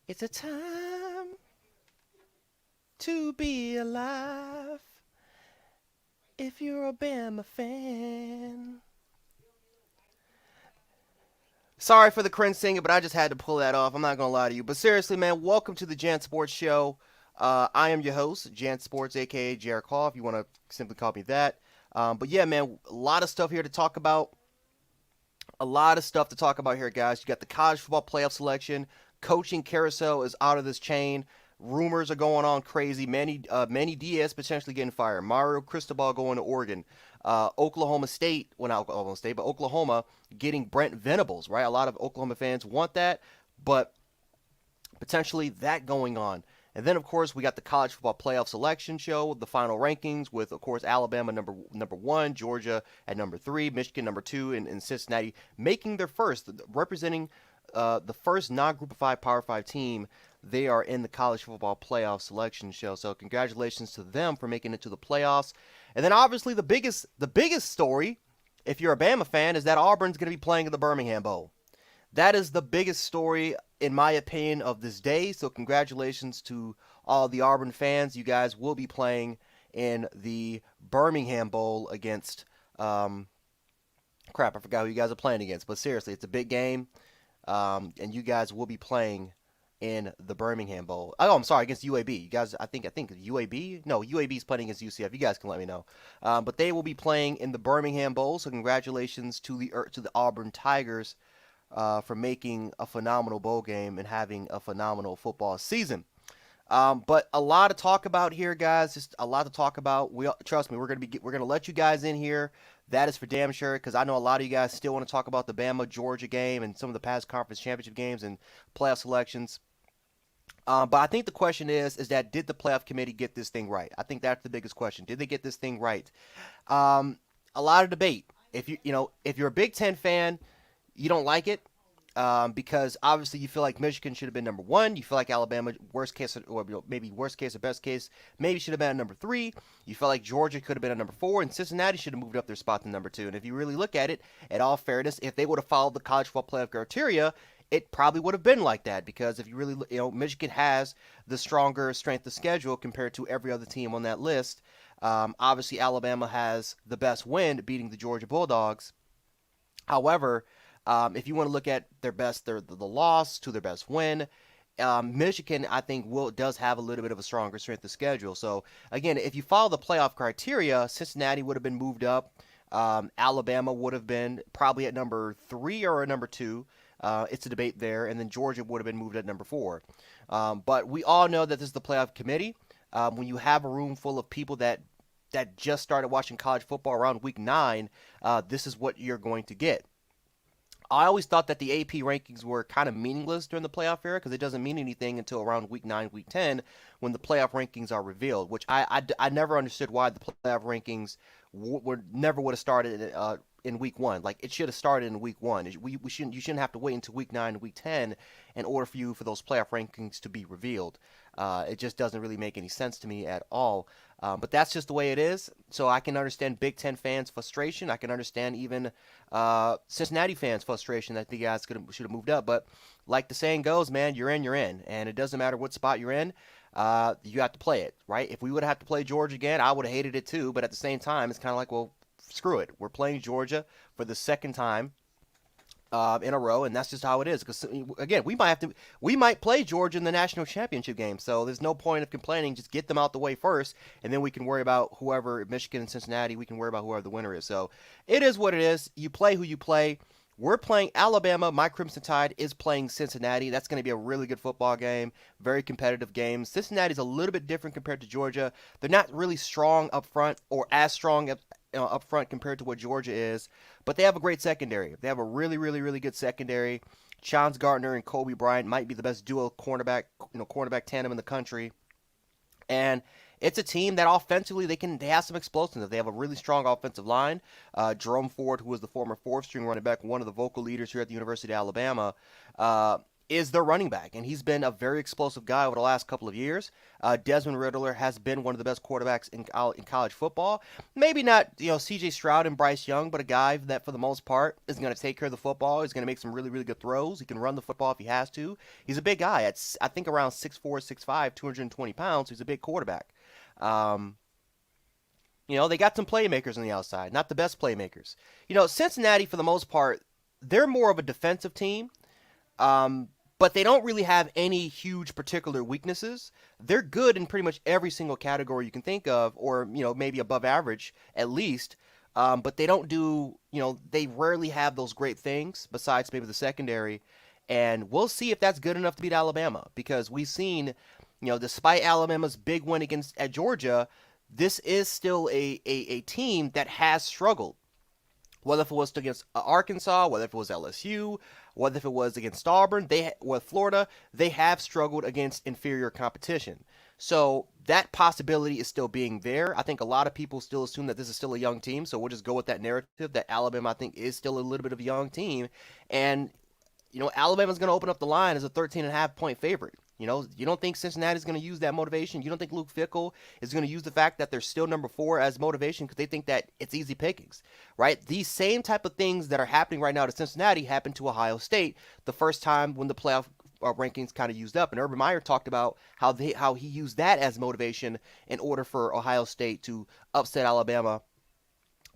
It's a time to be alive if you're a Bama fan. Sorry for the cringe singing, but I just had to pull that off. I'm not gonna lie to you. But seriously, man, welcome to the JanceSports show. I am your host, JanceSports, aka Jared Hall, if you want to simply call me that. But yeah, man, a lot of stuff here to talk about. A lot of stuff to talk about here, guys. You got the college football playoff selection. Coaching carousel is out of this chain. Rumors are going on crazy. Manny Diaz potentially getting fired. Mario Cristobal going to Oregon. Oklahoma State, well, not Oklahoma State, but Oklahoma getting Brent Venables, right? A lot of Oklahoma fans want that, but potentially that going on. And then, of course, we got the college football playoff selection show, the final rankings with, of course, Alabama number one, Georgia at number three, Michigan number two, and Cincinnati making their first, representing the first non-Group of Five Power Five team. They are in the college football playoff selection show. So congratulations to them for making it to the playoffs. And then, obviously, the biggest story, if you're a Bama fan, is that Auburn's going to be playing in the Birmingham Bowl. That is the biggest story, in my opinion, of this day. So congratulations to all the Auburn fans. You guys will be playing in the Birmingham Bowl against crap, I forgot who you guys are playing against. But seriously, it's a big game. And you guys will be playing in the Birmingham Bowl. Oh, I'm sorry, against UAB. You guys, I think UAB. No, UAB is playing against UCF. You guys can let me know. But they will be playing in the Birmingham Bowl. So congratulations to the Auburn Tigers for making a phenomenal bowl game and having a phenomenal football season. But a lot to talk about here, guys. Just a lot to talk about. Trust me, we're gonna let you guys in here. That is for damn sure, because I know a lot of you guys still want to talk about the Bama Georgia game and some of the past conference championship games and playoff selections. But I think the question is that did the playoff committee get this thing right? I think that's the biggest question. Did they get this thing right? A lot of debate. If you're a Big Ten fan, you don't like it because obviously you feel like Michigan should have been number one. You feel like Alabama, worst case, or maybe worst case or best case, maybe should have been at number three. You feel like Georgia could have been at number four, and Cincinnati should have moved up their spot to number two. And if you really look at it, in all fairness, if they would have followed the college football playoff criteria, it probably would have been like that because if you really, Michigan has the stronger strength of schedule compared to every other team on that list. Obviously, Alabama has the best win, beating the Georgia Bulldogs. However, if you want to look at the loss to their best win, Michigan, I think, does have a little bit of a stronger strength of schedule. So again, if you follow the playoff criteria, Cincinnati would have been moved up. Alabama would have been probably at number three or at number two. It's a debate there, and then Georgia would have been moved at number four. But we all know that this is the playoff committee. When you have a room full of people that just started watching college football around week 9, this is what you're going to get. I always thought that the AP rankings were kind of meaningless during the playoff era because it doesn't mean anything until around week 9, week 10 when the playoff rankings are revealed, which I never understood why the playoff rankings never would have started in week 1. Like, it should have started in week 1. You shouldn't have to wait until week 9 and week 10 in order for those playoff rankings to be revealed. It just doesn't really make any sense to me at all. But that's just the way it is. So I can understand Big Ten fans' frustration. I can understand even Cincinnati fans' frustration that the guys should have moved up. But like the saying goes, man, you're in, you're in. And it doesn't matter what spot you're in. You have to play it, right? If we would have had to play Georgia again, I would have hated it too. But at the same time, it's kind of like, well, screw it. We're playing Georgia for the second time in a row, and that's just how it is. Because again, we might play Georgia in the national championship game, so there's no point of complaining. Just get them out the way first, and then we can worry about whoever, Michigan and Cincinnati. We can worry about whoever the winner is. So it is what it is. You play who you play. We're playing Alabama. My Crimson Tide is playing Cincinnati. That's going to be a really good football game, very competitive game. Cincinnati's a little bit different compared to Georgia. They're not really strong up front or as strong up front compared to what Georgia is, but they have a great secondary. They have a really, really, really good secondary. Chance Gardner and Kobe Bryant might be the best duo cornerback tandem in the country. And it's a team that offensively they have some explosiveness. They have a really strong offensive line. Jerome Ford, who was the former fourth string running back, one of the vocal leaders here at the University of Alabama, is their running back, and he's been a very explosive guy over the last couple of years. Desmond Riddler has been one of the best quarterbacks in college football. Maybe not, C.J. Stroud and Bryce Young, but a guy that for the most part is going to take care of the football. He's going to make some really, really good throws. He can run the football if he has to. He's a big guy. I think around 6'4", 6'5", 220 pounds. He's a big quarterback. Um, they got some playmakers on the outside, not the best playmakers. Cincinnati, for the most part, they're more of a defensive team. Um, but they don't really have any huge particular weaknesses. They're good in pretty much every single category you can think of, or maybe above average at least. But they don't do, they rarely have those great things besides maybe the secondary. And we'll see if that's good enough to beat Alabama, because we've seen, despite Alabama's big win at Georgia, this is still a team that has struggled. Whether if it was against Arkansas, whether if it was LSU, whether if it was against Auburn, or Florida, they have struggled against inferior competition. So that possibility is still being there. I think a lot of people still assume that this is still a young team, so we'll just go with that narrative that Alabama, I think, is still a little bit of a young team. And, Alabama's going to open up the line as a 13.5-point favorite. You don't think Cincinnati's going to use that motivation. You don't think Luke Fickell is going to use the fact that they're still number 4 as motivation because they think that it's easy pickings, right? These same type of things that are happening right now to Cincinnati happened to Ohio State the first time when the playoff rankings kind of used up. And Urban Meyer talked about how he used that as motivation in order for Ohio State to upset Alabama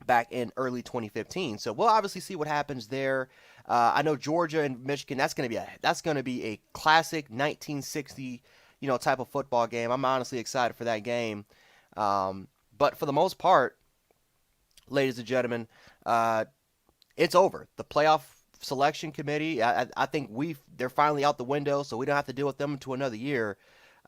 back in early 2015. So we'll obviously see what happens there. I know Georgia and Michigan. That's going to be a classic 1960, type of football game. I'm honestly excited for that game. But for the most part, ladies and gentlemen, it's over. The playoff selection committee. I think they're finally out the window, so we don't have to deal with them until another year.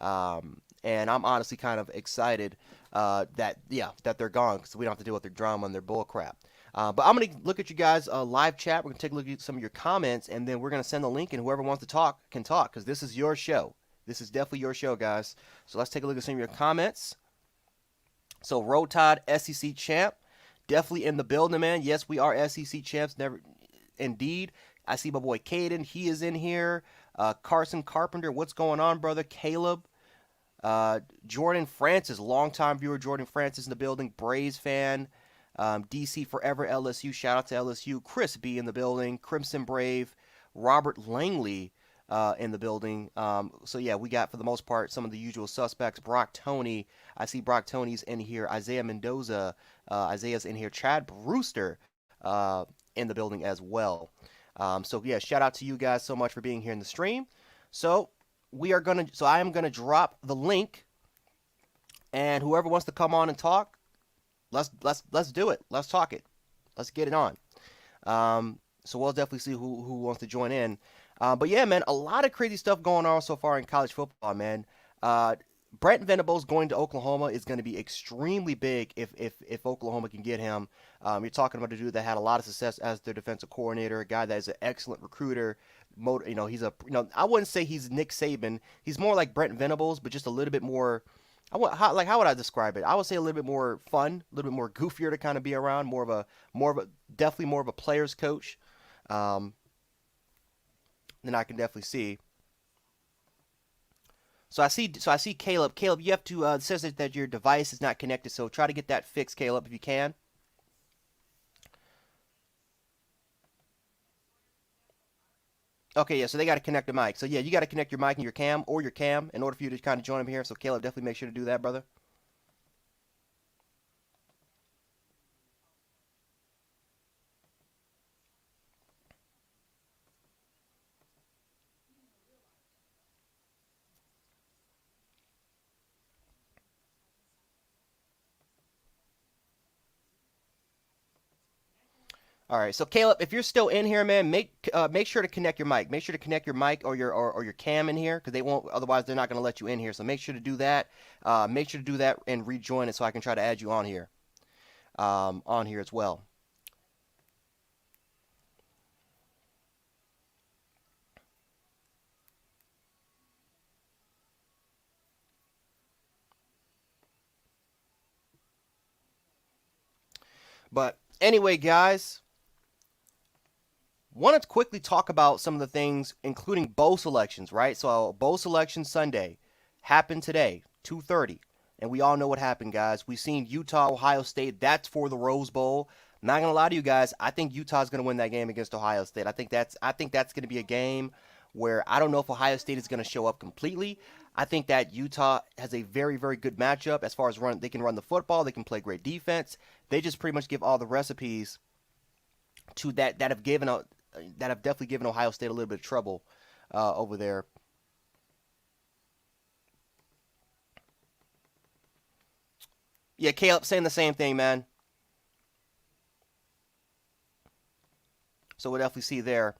And I'm honestly kind of excited that they're gone, because we don't have to deal with their drama and their bull crap. But I'm going to look at you guys live chat. We're going to take a look at some of your comments, and then we're going to send the link, and whoever wants to talk can talk, because this is your show. This is definitely your show, guys. So let's take a look at some of your comments. So Road Tide, SEC champ, definitely in the building, man. Yes, we are SEC champs. Never, indeed. I see my boy Caden. He is in here. Carson Carpenter, what's going on, brother? Caleb. Jordan Francis, longtime viewer Jordan Francis in the building. Braves fan. DC Forever LSU, shout out to LSU. Chris B in the building. Crimson Brave. Robert Langley in the building. So yeah, we got for the most part some of the usual suspects. Brock Tony, I see Brock Tony's in here. Isaiah Mendoza, Isaiah's in here. Chad Brewster in the building as well. So yeah, shout out to you guys so much for being here in the stream. So I am gonna drop the link, and whoever wants to come on and talk, let's do it. Let's talk it. Let's get it on. So we'll definitely see who wants to join in. But yeah, man, a lot of crazy stuff going on so far in college football, man. Brent Venables going to Oklahoma is going to be extremely big if Oklahoma can get him. You're talking about a dude that had a lot of success as their defensive coordinator, a guy that is an excellent recruiter. He's I wouldn't say he's Nick Saban. He's more like Brent Venables, but just a little bit more. How would I describe it? I would say a little bit more fun, a little bit more goofier to kind of be around. Definitely more of a player's coach. Than I can definitely see. So I see Caleb. Caleb, you have to. It says that your device is not connected, so try to get that fixed, Caleb, if you can. Okay, yeah. So they got to connect the mic. So yeah, you got to connect your mic and your cam in order for you to kind of join them here. So Caleb, definitely make sure to do that, brother. All right, so Caleb, if you're still in here, man, make sure to connect your mic. Make sure to connect your mic or your cam in here, because they won't. Otherwise, they're not going to let you in here. So make sure to do that. Make sure to do that and rejoin it so I can try to add you on here. On here as well. But anyway, guys, Want to quickly talk about some of the things, including bowl selections, right? So bowl selection Sunday happened today, 2:30, and we all know what happened, guys. We've seen Utah, Ohio State. That's for the Rose Bowl. I'm not gonna lie to you guys. I think Utah's gonna win that game against Ohio State. I think that's gonna be a game where I don't know if Ohio State is gonna show up completely. I think that Utah has a very, very good matchup as far as run. They can run the football. They can play great defense. They just pretty much give all the recipes to that have definitely given Ohio State a little bit of trouble over there. Yeah, Caleb saying the same thing, man. So we'll definitely see there.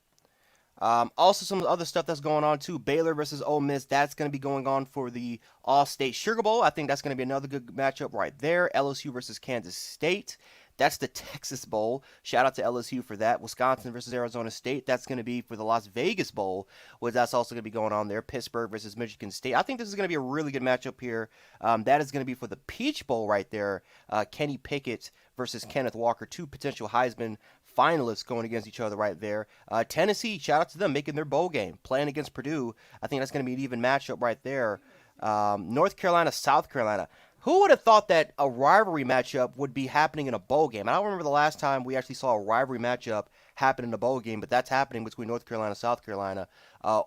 Also, some other stuff that's going on too. Baylor versus Ole Miss. That's going to be going on for the All-State Sugar Bowl. I think that's going to be another good matchup right there. LSU versus Kansas State. That's the Texas Bowl. Shout out to LSU for that. Wisconsin versus Arizona State. That's going to be for the Las Vegas Bowl, which that's also going to be going on there. Pittsburgh versus Michigan State. I think this is going to be a really good matchup here. That is going to be for the Peach Bowl right there. Kenny Pickett versus Kenneth Walker, two potential Heisman finalists going against each other right there. Tennessee, shout out to them making their bowl game, playing against Purdue. I think that's going to be an even matchup right there. North Carolina, South Carolina. Who would have thought that a rivalry matchup would be happening in a bowl game? I don't remember the last time we actually saw a rivalry matchup happen in a bowl game, but that's happening between North Carolina and South Carolina.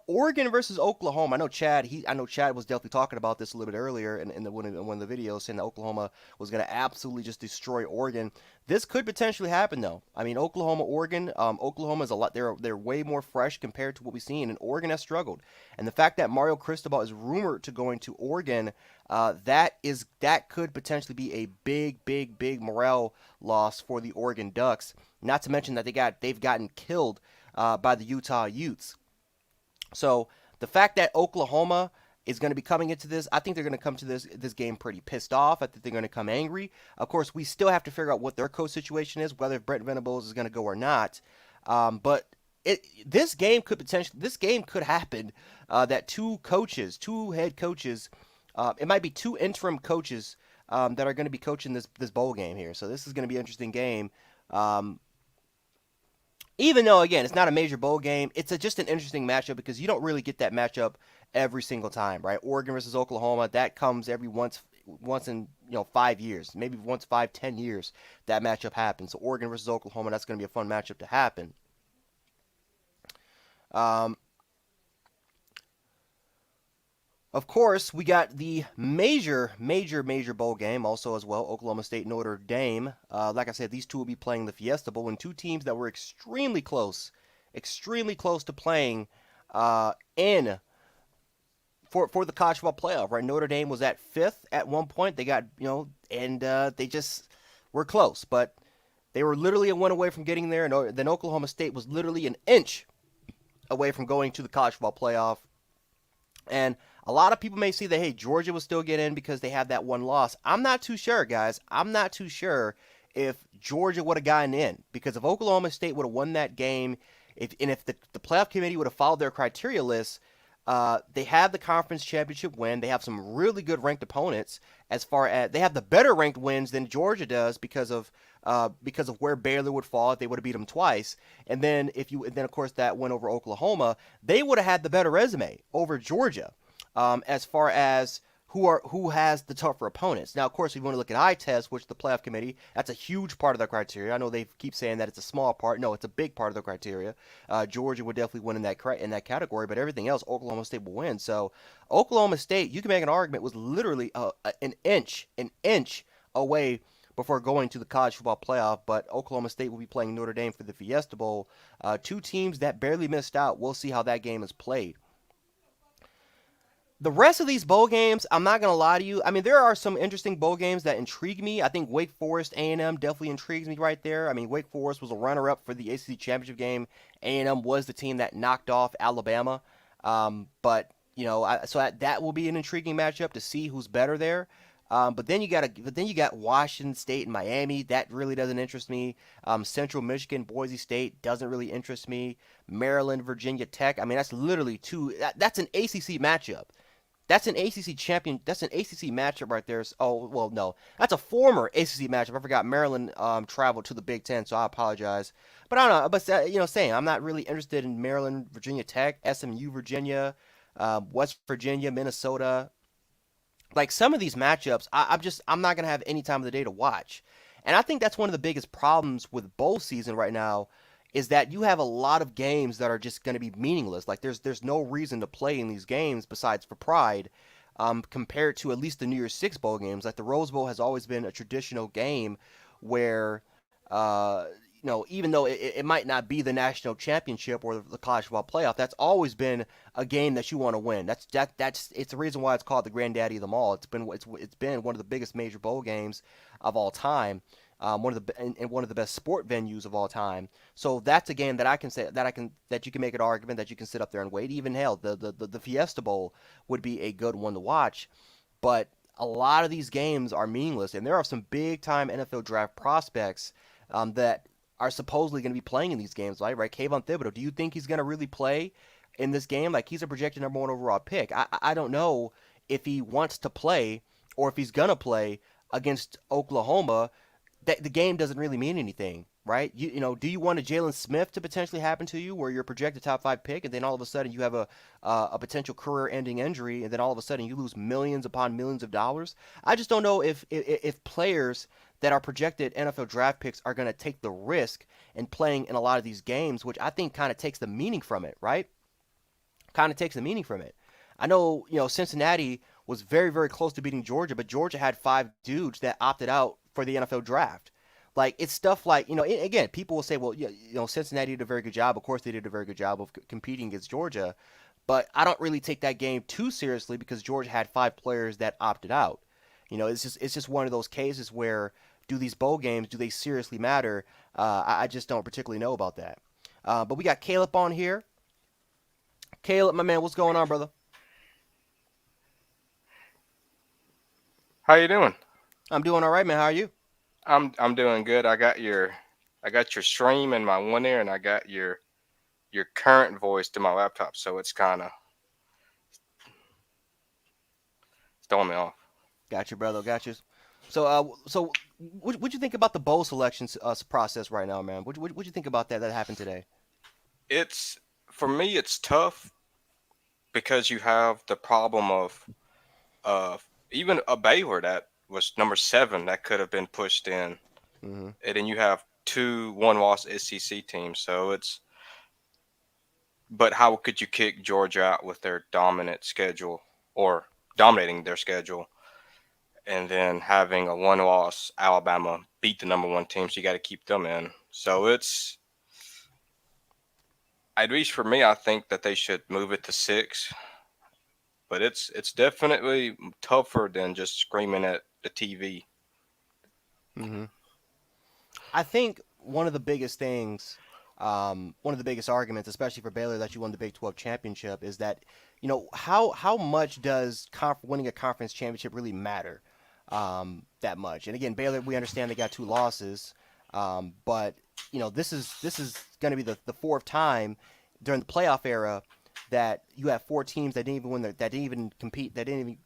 Oregon versus Oklahoma. I know Chad was definitely talking about this a little bit earlier in one of the videos, saying that Oklahoma was going to absolutely just destroy Oregon. This could potentially happen, though. I mean, Oklahoma, Oregon. Oklahoma is a lot. They're way more fresh compared to what we've seen, and Oregon has struggled. And the fact that Mario Cristobal is rumored to going to Oregon, that could potentially be a big morale loss for the Oregon Ducks. Not to mention that they've gotten killed by the Utah Utes. So the fact that Oklahoma is going to be coming into this, I think they're going to come to this game pretty pissed off. I think they're going to come angry. Of course, we still have to figure out what their coach situation is, whether Brent Venables is going to go or not. But this game could happen. That two head coaches, it might be two interim coaches that are going to be coaching this bowl game here. So this is going to be an interesting game. Even though, again, it's not a major bowl game, it's just an interesting matchup because you don't really get that matchup every single time, right? Oregon versus Oklahoma, that comes every once in 5 years, maybe once 5-10 years that matchup happens. So Oregon versus Oklahoma, that's going to be a fun matchup to happen. Of course, we got the major bowl game also as well, Oklahoma State, Notre Dame. Like I said, these two will be playing the Fiesta Bowl, and two teams that were extremely close to playing in for the college football playoff, right? Notre Dame was at 5th at one point. They got, and they just were close, but they were literally a win away from getting there, and then Oklahoma State was literally an inch away from going to the college football playoff. And a lot of people may see that, hey, Georgia will still get in because they have that one loss. I'm not too sure, guys. I'm not too sure if Georgia would have gotten in, because if Oklahoma State would have won that game, if the playoff committee would have followed their criteria list, they have the conference championship win. They have some really good ranked opponents. As far as they have the better ranked wins than Georgia does because of where Baylor would fall if they would have beat them twice. And then of course that win over Oklahoma, they would have had the better resume over Georgia. As far as who has the tougher opponents. Now, of course, if you want to look at eye test, which the playoff committee, that's a huge part of their criteria. I know they keep saying that it's a small part. No, it's a big part of the criteria. Georgia would definitely win in that category, but everything else, Oklahoma State will win. So Oklahoma State, you can make an argument, was literally an inch away before going to the college football playoff, but Oklahoma State will be playing Notre Dame for the Fiesta Bowl. Two teams that barely missed out. We'll see how that game is played. The rest of these bowl games, I'm not going to lie to you. I mean, there are some interesting bowl games that intrigue me. I think Wake Forest A&M definitely intrigues me right there. I mean, Wake Forest was a runner-up for the ACC Championship game. A&M was the team that knocked off Alabama. But that will be an intriguing matchup to see who's better there. But then you got Washington State and Miami. That really doesn't interest me. Central Michigan, Boise State doesn't really interest me. Maryland, Virginia Tech. I mean, that's literally that's an ACC matchup. That's an ACC champion. That's an ACC matchup right there. Oh well, no, that's a former ACC matchup. I forgot Maryland traveled to the Big Ten, so I apologize. But I don't know. But saying I'm not really interested in Maryland, Virginia Tech, SMU, Virginia, West Virginia, Minnesota. Like some of these matchups, I'm not gonna have any time of the day to watch, and I think that's one of the biggest problems with bowl season right now, is that you have a lot of games that are just gonna be meaningless. Like there's no reason to play in these games besides for pride, compared to at least the New Year's Six bowl games. Like the Rose Bowl has always been a traditional game where, even though it might not be the national championship or the college football playoff, that's always been a game that you want to win. That's it's the reason why it's called the granddaddy of them all. It's been one of the biggest major bowl games of all time. One of the best sport venues of all time. So that's a game that I can say that you can make an argument that you can sit up there and wait. Even hell, the Fiesta Bowl would be a good one to watch. But a lot of these games are meaningless, and there are some big time NFL draft prospects that are supposedly going to be playing in these games, right? Right, Kayvon Thibodeau. Do you think he's going to really play in this game? Like he's a projected number one overall pick. I don't know if he wants to play or if he's going to play against Oklahoma. That the game doesn't really mean anything, right? Do you want a Jalen Smith to potentially happen to you, where you're a projected top five pick, and then all of a sudden you have a potential career-ending injury, and then all of a sudden you lose millions upon millions of dollars? I just don't know if players that are projected NFL draft picks are going to take the risk in playing in a lot of these games, which I think kind of takes the meaning from it, right? Kind of takes the meaning from it. I know, Cincinnati was very, very close to beating Georgia, but Georgia had five dudes that opted out for the NFL draft. Like it's stuff like, again, people will say, well, yeah, Cincinnati did a very good job. Of course, they did a very good job of competing against Georgia, but I don't really take that game too seriously because Georgia had five players that opted out. It's just one of those cases where do these bowl games, do they seriously matter? I just don't particularly know about that. But we got Caleb on here. Caleb, my man, what's going on, brother? How you doing? I'm doing all right, man. How are you? I'm doing good. I got your stream in my one ear, and I got your current voice to my laptop, so it's kind of throwing me off. Got you, brother. Got you. So what you think about the bowl selection process right now, man? What you think about that happened today? It's for me, it's tough because you have the problem of even a Baylor that was number 7 that could have been pushed in, Hmm. and then you have two one-loss SEC teams. So it's but how could you kick Georgia out with their dominant schedule or dominating their schedule? And then having a one loss Alabama beat the number one team, so you got to keep them in. So it's at least for me, I think that they should move it to 6. But it's definitely tougher than just screaming at the TV. Hmm. I think one of the biggest arguments, especially for Baylor, that you won the Big 12 championship, is that how much does winning a conference championship really matter? That much. And again, Baylor, we understand they got two losses, but this is going to be the fourth time during the playoff era that you have four teams that didn't even that didn't even compete, that didn't even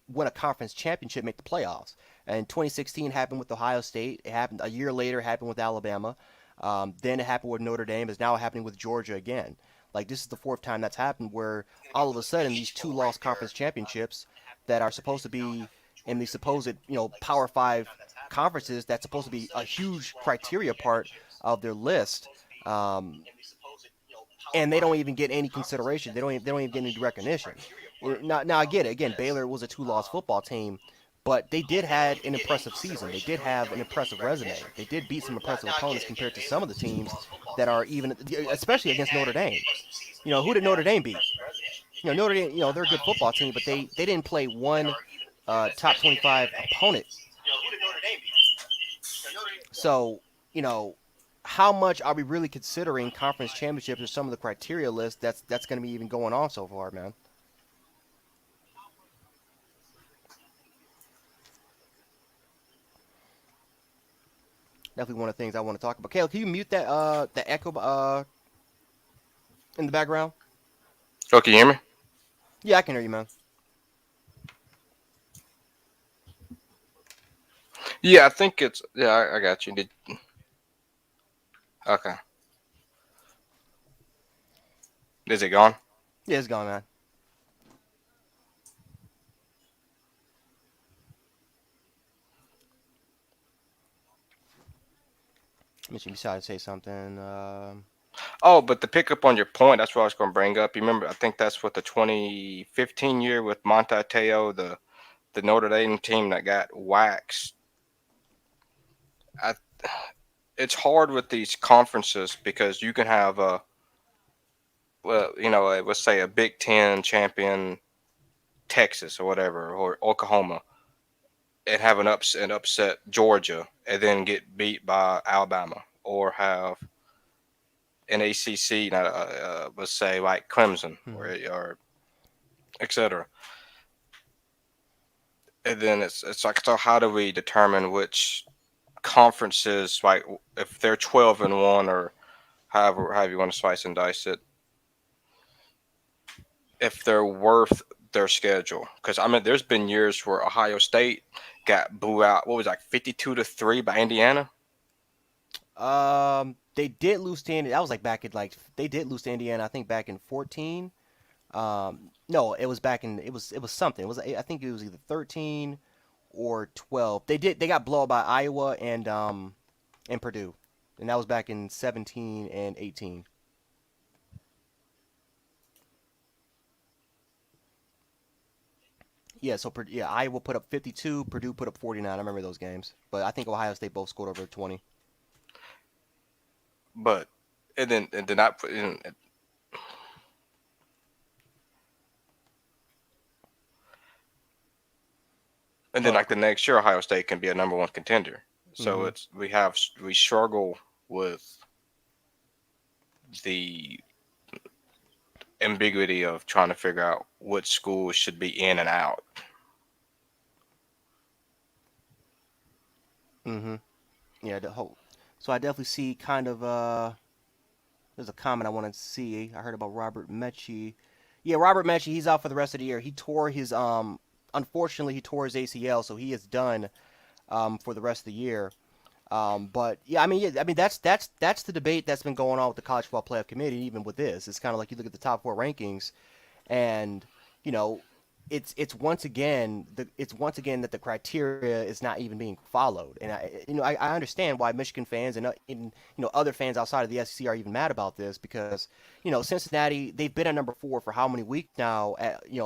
win a conference championship, make the playoffs. And 2016 happened with Ohio State. It happened a year later. It happened with Alabama. Then it happened with Notre Dame. It's now happening with Georgia again. Like this is the fourth time that's happened, where all of a sudden these two lost conference championships that are supposed to be in the supposed Power Five conferences, that's supposed to be a huge criteria part of their list. Um, and they don't even get any consideration. They don't even get any recognition. Now I get it. Again, Baylor was a two-loss football team, but they did had an impressive season. They did have an impressive resume. They did beat some impressive opponents compared to some of the teams that are even, especially against Notre Dame. Who did Notre Dame beat? Notre Dame. They're a good football team, but they didn't play one top 25 opponent. So, you know, how much are we really considering conference championships or some of the criteria list that's going to be even going on so far, man? Definitely one of the things I want to talk about. Caleb, can you mute that the echo in the background? Oh, can you hear me? Yeah, I can hear you, man. Yeah, I think it's. Yeah, I got you. Okay. Is it gone? Yeah, it's gone, man. Mitch, you decided to say something. Oh, but to pick up on your point, that's what I was going to bring up. You remember? I think that's what the 2015 year with Monte Teo, the Notre Dame team that got waxed. I, it's hard with these conferences because you can have a, well, let's say a Big Ten champion, Texas or whatever, or Oklahoma, and have an upset Georgia, and then get beat by Alabama, or have an ACC, let's say like Clemson Mhm. or etc. And then it's like, so how do we determine which conferences, like if they're 12-1 or however you want to slice and dice it, if they're worth their schedule? Because I mean, there's been years where Ohio State got blew out. What was it, like 52-3 by Indiana? They did lose to Indiana. That was like back in like they did lose to Indiana. I think back in 14. No, it was back in it was something. It was I think it was either 13 or 12. They got blown by Iowa and Purdue, and that was back in 17 and 18. Yeah, so yeah, Iowa put up 52, Purdue put up 49. I remember those games, but I think Ohio State both scored over 20. But and then I put in, and then Oh, like the next year, Ohio State can be a number one contender. So mm-hmm. we struggle with the ambiguity of trying to figure out what schools should be in and out. Mm-hmm. Yeah, the whole. So I definitely see kind of there's a comment I want to see. I heard about Robert Mechie. Yeah, Robert Mechie, he's out for the rest of the year. He tore his unfortunately he tore his ACL, so he is done for the rest of the year. But yeah, I mean that's the debate that's been going on with the college football playoff committee, even with this. It's kind of like you look at the top four rankings, and you know, it's once again that the criteria is not even being followed. And I understand why Michigan fans and other fans outside of the SEC are even mad about this because Cincinnati, they've been at number 4 for how many weeks now,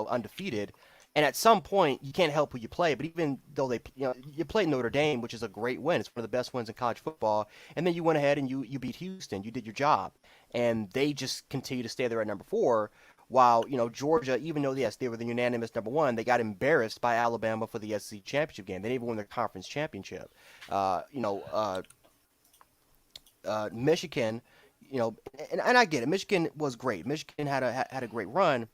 undefeated. And at some point, you can't help who you play. But even though you played Notre Dame, which is a great win, it's one of the best wins in college football. And then you went ahead and you beat Houston. You did your job, and they just continue to stay there at number 4. While Georgia, even though yes they were the unanimous number 1, they got embarrassed by Alabama for the SEC championship game. They didn't even win their conference championship. Uh, you know, uh, Michigan, and I get it. Michigan was great. Michigan had a great run,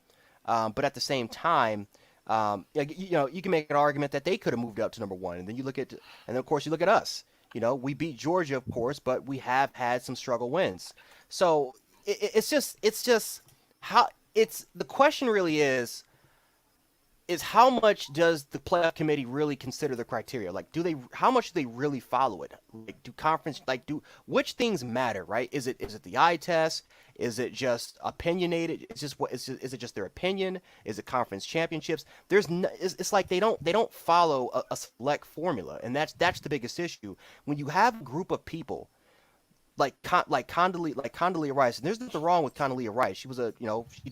but at the same time, you can make an argument that they could have moved up to number 1. And then of course you look at us. We beat Georgia, of course, but we have had some struggle wins. So it's just how it's the question really is how much does the playoff committee really consider the criteria? Like, how much do they really follow it? Like, do which things matter, right? Is it the eye test? Is it just opinionated? Is it just their opinion? Is it conference championships? It's like they don't follow a select formula, and that's the biggest issue. When you have a group of people like Condoleezza Rice, and there's nothing wrong with Condoleezza Rice. She was she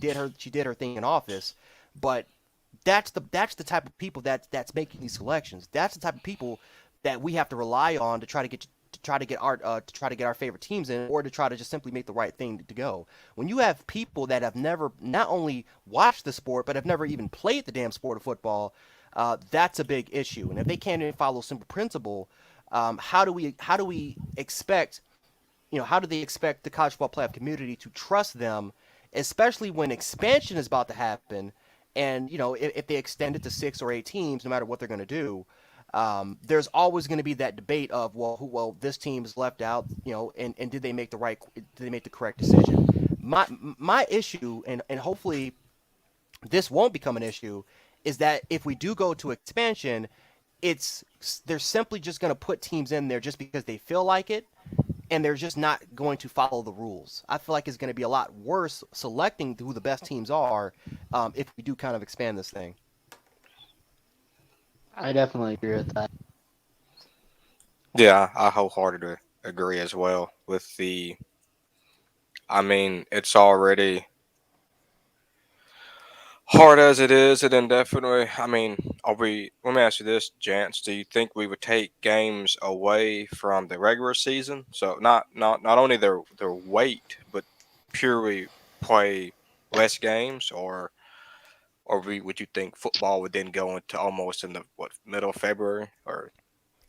did her thing in office, but that's the type of people that's making these selections. That's the type of people that we have to rely on to try to get our favorite teams in, or to try to just simply make the right thing to go. When you have people that have never not only watched the sport but have never even played the damn sport of football, that's a big issue. And if they can't even follow simple principle, how do we expect how do they expect the college football playoff community to trust them, especially when expansion is about to happen? And if they extend it to 6 or 8 teams, no matter what they're going to do, there's always going to be that debate of this team is left out, and did they make the correct decision? My issue, and hopefully this won't become an issue, is that if we do go to expansion, it's they're simply just going to put teams in there just because they feel like it, and they're just not going to follow the rules. I feel like it's going to be a lot worse selecting who the best teams are if we do kind of expand this thing. I definitely agree with that. Yeah, I wholeheartedly agree as well with the. I mean, it's already hard as it is, and then definitely. I mean, are we? Let me ask you this, Jance. Do you think we would take games away from the regular season? So not only their weight, but purely play less games, or would you think football would then go into almost in the middle of February or?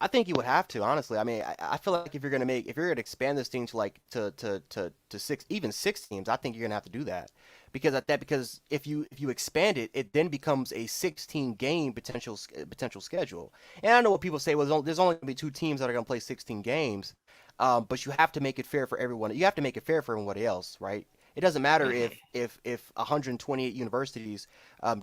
I think you would have to, honestly. I mean, I feel like if you're gonna expand this thing to like to six, even six teams, I think you're gonna have to do that because if you expand it, it then becomes a 16 game potential schedule. And I know what people say. Well, there's only gonna be two teams that are gonna play 16 games, but you have to make it fair for everyone. You have to make it fair for everybody else, right? It doesn't matter Mhm. if 128 universities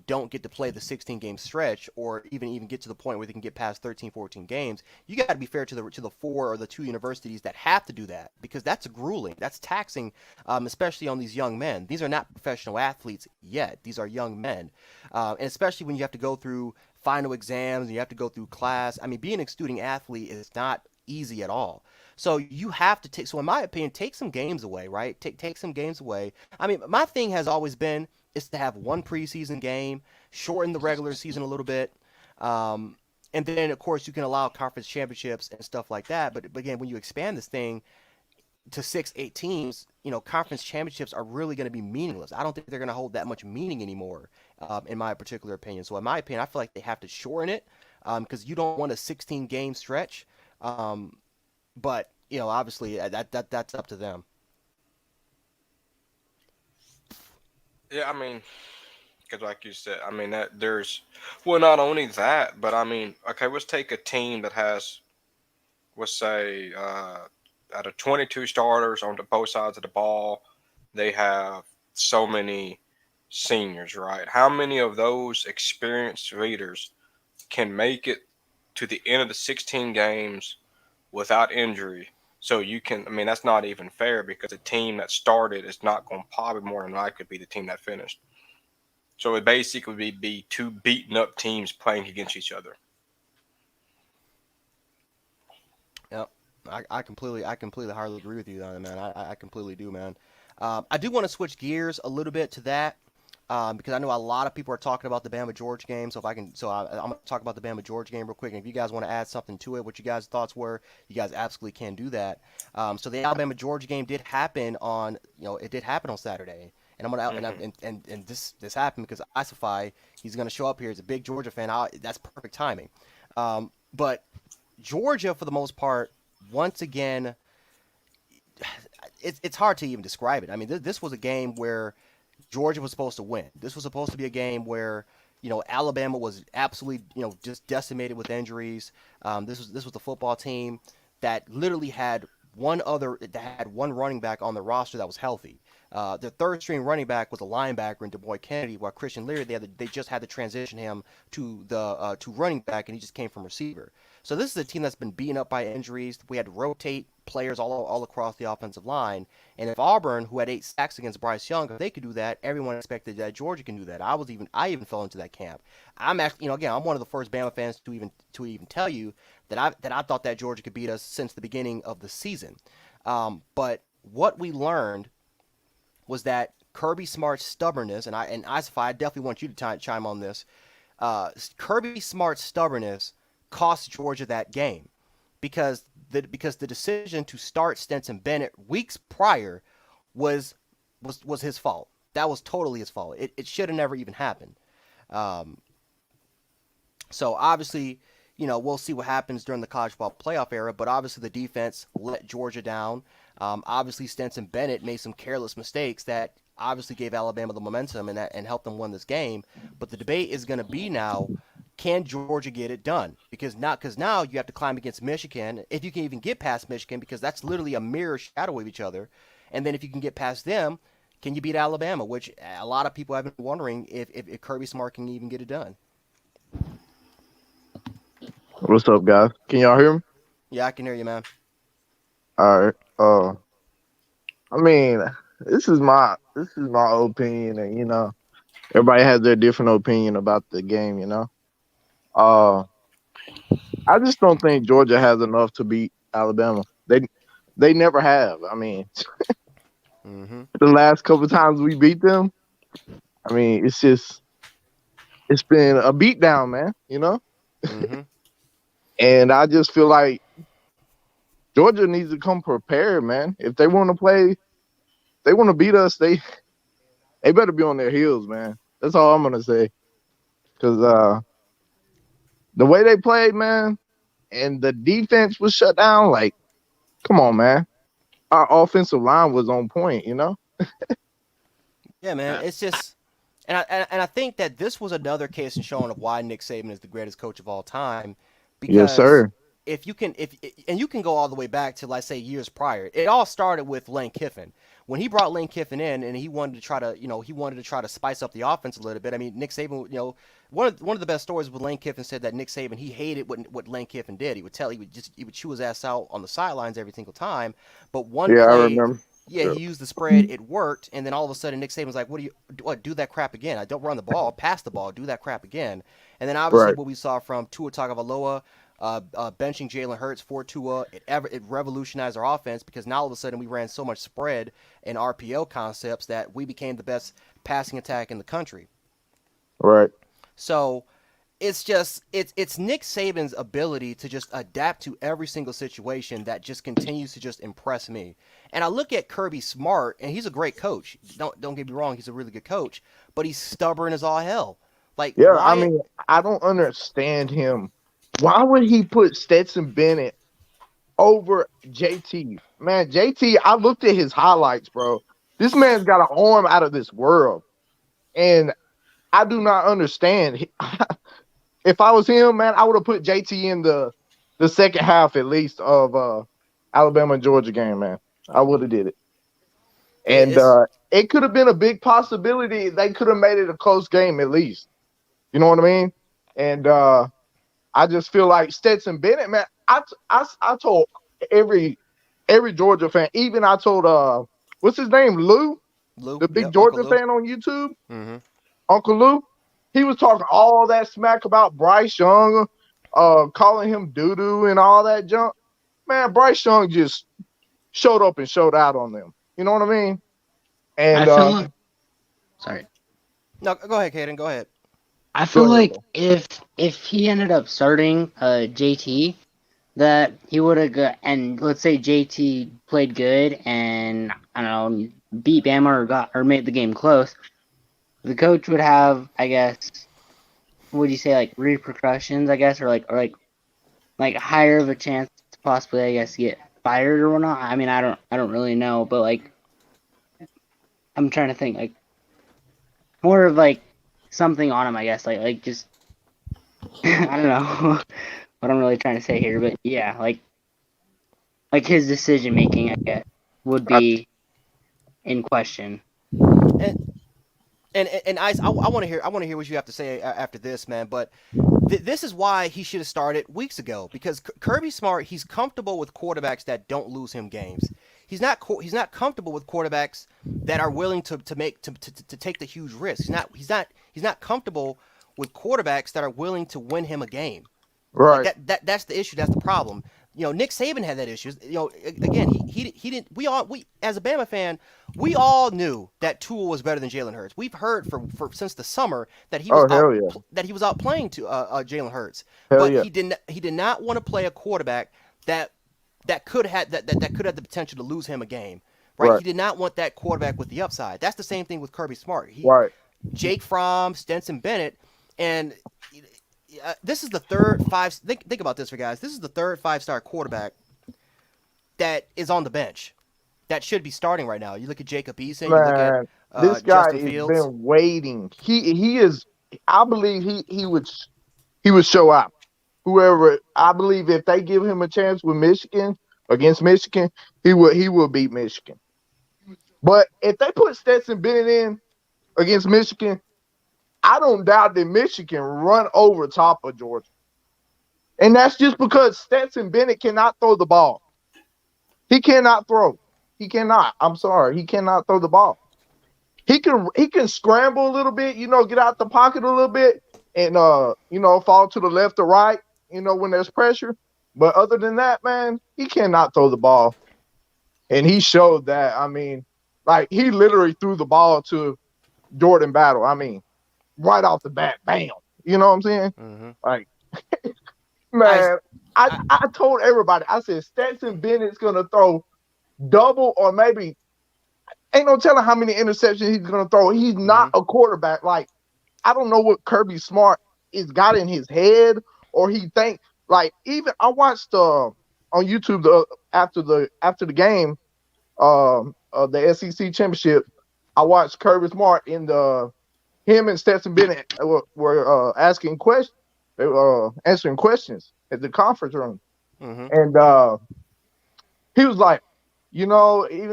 don't get to play the 16 game stretch, or even get to the point where they can get past 13, 14 games. You got to be fair to the four or the two universities that have to do that, because that's grueling, that's taxing, especially on these young men. These are not professional athletes yet. These are young men, and especially when you have to go through final exams and you have to go through class. I mean, being a student athlete is not easy at all. So you have to take. So in my opinion, take some games away, right? Take some games away. I mean, my thing has always been is to have one preseason game, shorten the regular season a little bit, um, and then of course you can allow conference championships and stuff like that. But again, when you expand this thing to six, eight teams, conference championships are really going to be meaningless. I don't think they're going to hold that much meaning anymore, in my particular opinion. So in my opinion, I feel like they have to shorten it because you don't want a 16 game stretch. Um, but obviously that's up to them. Yeah, I mean, because like you said, I mean that there's, well, not only that, but I mean, okay, let's take a team that has, let's say, out of 22 starters on the both sides of the ball, they have so many seniors, right? How many of those experienced leaders can make it to the end of the 16 games without injury? So you can, I mean, that's not even fair because the team that started is not going to probably more than likely be the team that finished. So it basically be two beaten up teams playing against each other. Yep. I completely hardly agree with you on it, man. I completely do, man. I do want to switch gears a little bit to that, because I know a lot of people are talking about the Bama George game. So if I can, I'm gonna talk about the Bama George game real quick. And if you guys want to add something to it, what you guys' thoughts were, you guys absolutely can do that. So the Alabama Georgia game did happen on, it did happen on Saturday. And I'm gonna Hmm. and this happened because Isify, he's gonna show up here. He's a big Georgia fan. That's perfect timing. But Georgia, for the most part, once again, it's hard to even describe it. I mean, this was a game where Georgia was supposed to win. This was supposed to be a game where Alabama was absolutely just decimated with injuries. This was the football team that literally had one running back on the roster that was healthy. The third string running back was a linebacker in Du Bois Kennedy, while Christian Leary they just had to transition him to running back, and he just came from receiver. So this is a team that's been beaten up by injuries. We had to rotate players all across the offensive line. And if Auburn, who had 8 sacks against Bryce Young, if they could do that, everyone expected that Georgia can do that. I even fell into that camp. I'm actually, again, I'm one of the first Bama fans to even tell you that I thought that Georgia could beat us since the beginning of the season. But what we learned was that Kirby Smart's stubbornness, I definitely want you to chime on this. Kirby Smart's stubbornness cost Georgia that game because the decision to start Stetson Bennett weeks prior was was his fault. That was totally his fault. It should have never even happened. Um, so obviously, we'll see what happens during the college football playoff era. But obviously, the defense let Georgia down. Obviously, Stetson Bennett made some careless mistakes that obviously gave Alabama the momentum and helped them win this game. But the debate is going to be now, can Georgia get it done? Because now you have to climb against Michigan, if you can even get past Michigan, because that's literally a mirror shadow of each other. And then if you can get past them, can you beat Alabama? Which a lot of people have been wondering if Kirby Smart can even get it done. What's up, guys? Can y'all hear me? Yeah, I can hear you, man. All right. I mean, this is my opinion, and everybody has their different opinion about the game. Uh, I just don't think Georgia has enough to beat Alabama. They never have. I mean, Mm-hmm. the last couple times we beat them, I mean, it's been a beatdown, man. Mm-hmm. And I just feel like Georgia needs to come prepared, man. If they want to play, they want to beat us. They better be on their heels, man. That's all I'm gonna say. Cause the way they played, man, and the defense was shut down. Like, come on, man. Our offensive line was on point. Yeah, man. Uh, It's just, and I think that this was another case in showing of why Nick Saban is the greatest coach of all time, Yes, because sir. if you can, if and you can go all the way back to, let's say, years prior. It all started with Lane Kiffin when he brought Lane Kiffin in, and he wanted to try to, he wanted to try to spice up the offense a little bit. I mean, Nick Saban, one of the best stories with Lane Kiffin said that Nick Saban, he hated what Lane Kiffin did. He would chew his ass out on the sidelines every single time. But one Yeah, I play, remember. yeah, Yep. he used the spread, it worked, and then all of a sudden Nick Saban's like, do that crap again? I don't run the ball, pass the ball, do that crap again. And then obviously Right, what we saw from Tua Tagovailoa, benching Jalen Hurts for Tua, it revolutionized our offense because now all of a sudden we ran so much spread and RPO concepts that we became the best passing attack in the country. right. So it's Nick Saban's ability to just adapt to every single situation that just continues to just impress me. And I look at Kirby Smart, and he's a great coach. Don't get me wrong, he's a really good coach, but he's stubborn as all hell. Like Yeah, I why? mean, I don't understand him. Why would he put Stetson Bennett over JT? Man, JT, I looked at his highlights, bro. This man's got an arm out of this world. And I do not understand. If I was him, man, I would have put JT in the second half at least of Alabama and Georgia game, man. I would have did it. And It's it could have been a big possibility. They could have made it a close game at least. You know what I mean? And I just feel like Stetson Bennett, man. I told every Georgia fan, even I told what's his name, Lou, Lou. the big Yep, Uncle Georgia Lou. fan on YouTube, Mm-hmm. Uncle Lou. He was talking all that smack about Bryce Young, calling him doo doo and all that junk. Man, Bryce Young just showed up and showed out on them. You know what I mean? I And feel like, sorry. No, go ahead, Caden. Go ahead. I go feel ahead, like bro. if he ended up starting JT, that he would have got, and let's say JT played good and I don't know, beat Bama or made the game close, the coach would have, I guess, would you say like repercussions, I guess, or like higher of a chance to possibly, I guess, get fired or whatnot. I mean, I don't really know, but like I'm trying to think like more of like something on him, I guess, like just I don't know what I'm really trying to say here, but yeah, like his decision making, I guess, would I, be in question. And and Ice, I want to hear what you have to say after this, man. But this is why he should have started weeks ago because Kirby Smart, he's comfortable with quarterbacks that don't lose him games. He's not comfortable with quarterbacks that are willing to take the huge risks. He's not comfortable with quarterbacks that are willing to win him a game. Like right. that's the issue. That's the problem. Nick Saban had that issue. Again, he didn't. We as a Bama fan, we all knew that Tua was better than Jalen Hurts. We've heard for since the summer that Oh, hell yeah. he was out playing to Jalen Hurts, Hell but yeah. he did not want to play a quarterback that that could have the potential to lose him a game. Right? Right. He did not want that quarterback with the upside. That's the same thing with Kirby Smart. Right. Jake Fromm, Stenson Bennett, and this is the third five. Think about this, for guys. This is the third 5-star quarterback that is on the bench that should be starting right now. You look at Jacob Eason. You look at Man, this guy Justin has Fields. been waiting. He is. I believe he would show out. Whoever, I believe if they give him a chance with Michigan against Michigan, he will beat Michigan. But if they put Stetson Bennett in against Michigan, I don't doubt that Michigan run over top of Georgia. And that's just because Stetson Bennett cannot throw the ball. He cannot throw. He cannot. I'm sorry. He cannot throw the ball. He can scramble a little bit, get out the pocket a little bit and fall to the left or right, when there's pressure. But other than that, man, he cannot throw the ball. And he showed that. I mean, like he literally threw the ball to Jordan Battle. I mean, right off the bat, bam. You know what I'm saying? Mm-hmm. Like, I, man, I told everybody, I said Stetson Bennett's gonna throw double or maybe ain't no telling how many interceptions he's gonna throw. He's not mm-hmm. a quarterback. Like, I don't know what Kirby Smart is got in his head, or he think like even I watched on YouTube after the game, the SEC championship. I watched Kirby Smart in him and Stetson Bennett were asking questions. They were answering questions at the conference room, Mm-hmm. and he was like, even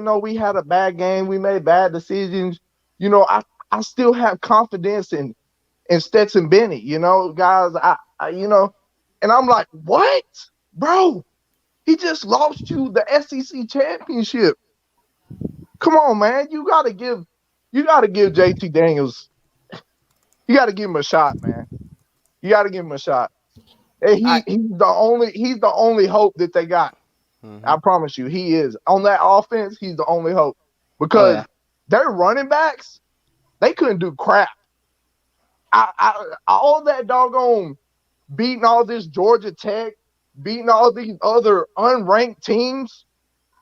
though we had a bad game, we made bad decisions. I still have confidence in Stetson Bennett. Guys, and I'm like, what, bro? He just lost you the SEC championship. Come on, man. You gotta give JT Daniels. You gotta give him a shot, man. You gotta give him a shot. And I he's the only hope that they got. mm-hmm. I promise you, he is. On that offense, he's the only hope. Oh Because yeah. their running backs, they couldn't do crap. All that doggone beating all this Georgia Tech, beating all these other unranked teams,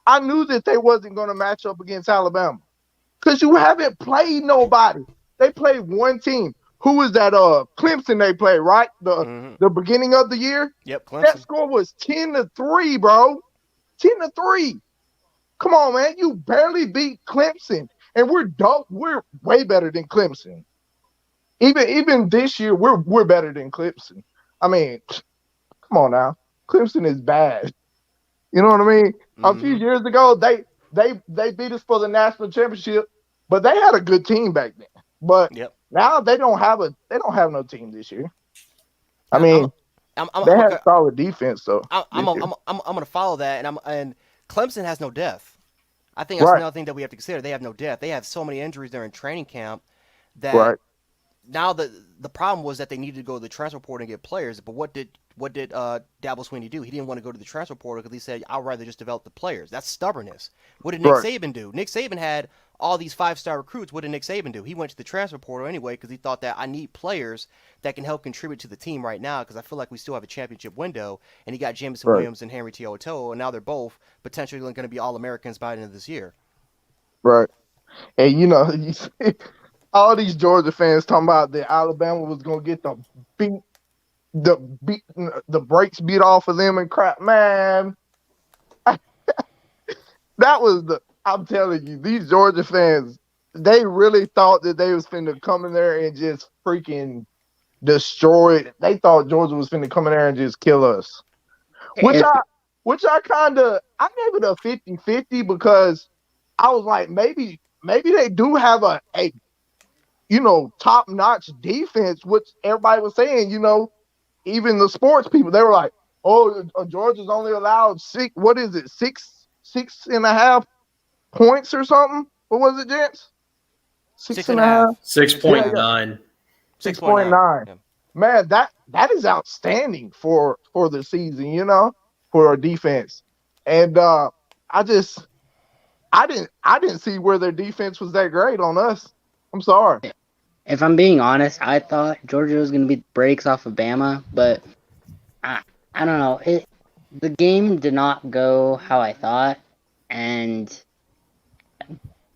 I knew that they wasn't going to match up against Alabama. Because you haven't played nobody. They played one team. Who was that? Clemson they played, right? Mm-hmm. The beginning of the year? Yep, That Clemson. score was 10-3, bro. 10-3. Come on, man. You barely beat Clemson. And we're way better than Clemson. Even this year, we're better than Clemson. I mean, come on now. Clemson is bad. You know what I mean? A few Mm-hmm. years ago, they beat us for the national championship, but they had a good team back then. But Yep. now they don't have no team this year. I I'm, I'm, mean, they I'm, had a, solid defense though I'm, this year. I'm gonna follow that, and Clemson has no depth. I think that's Right, another thing that we have to consider. They have no depth. They have so many injuries during training camp that right, now the problem was that they needed to go to the transfer portal and get players. But what did Dabo Swinney do? He didn't want to go to the transfer portal because he said, "I'd rather just develop the players." That's stubbornness. What did Nick right, Saban do? Nick Saban had all these 5-star recruits. What did Nick Saban do? He went to the transfer portal anyway because he thought that I need players that can help contribute to the team right now because I feel like we still have a championship window. And he got Jameson right, Williams and Henry To'oTo'o, and now they're both potentially going to be All Americans by the end of this year. right. And you see all these Georgia fans talking about that Alabama was gonna get beat the beat the brakes beat off of them and crap. Man, that was I'm telling you, these Georgia fans, they really thought that they was finna come in there and just freaking destroy it. They thought Georgia was finna come in there and just kill us. Which If I I gave it a 50-50 because I was like, maybe they do have a top notch defense, which everybody was saying, even the sports people, they were like, oh, Georgia's only allowed what is it, six and a half points or something? What was it, gents? Six Six and and a a half? half. Yeah, yeah. 6.9. 6.9. 6.9. Yeah. Man, that is outstanding for the season, for our defense. And I just I didn't see where their defense was that great on us. I'm sorry. if I'm being honest, I thought Georgia was gonna beat the brakes off of Bama, but I I don't know. The game did not go how I thought, and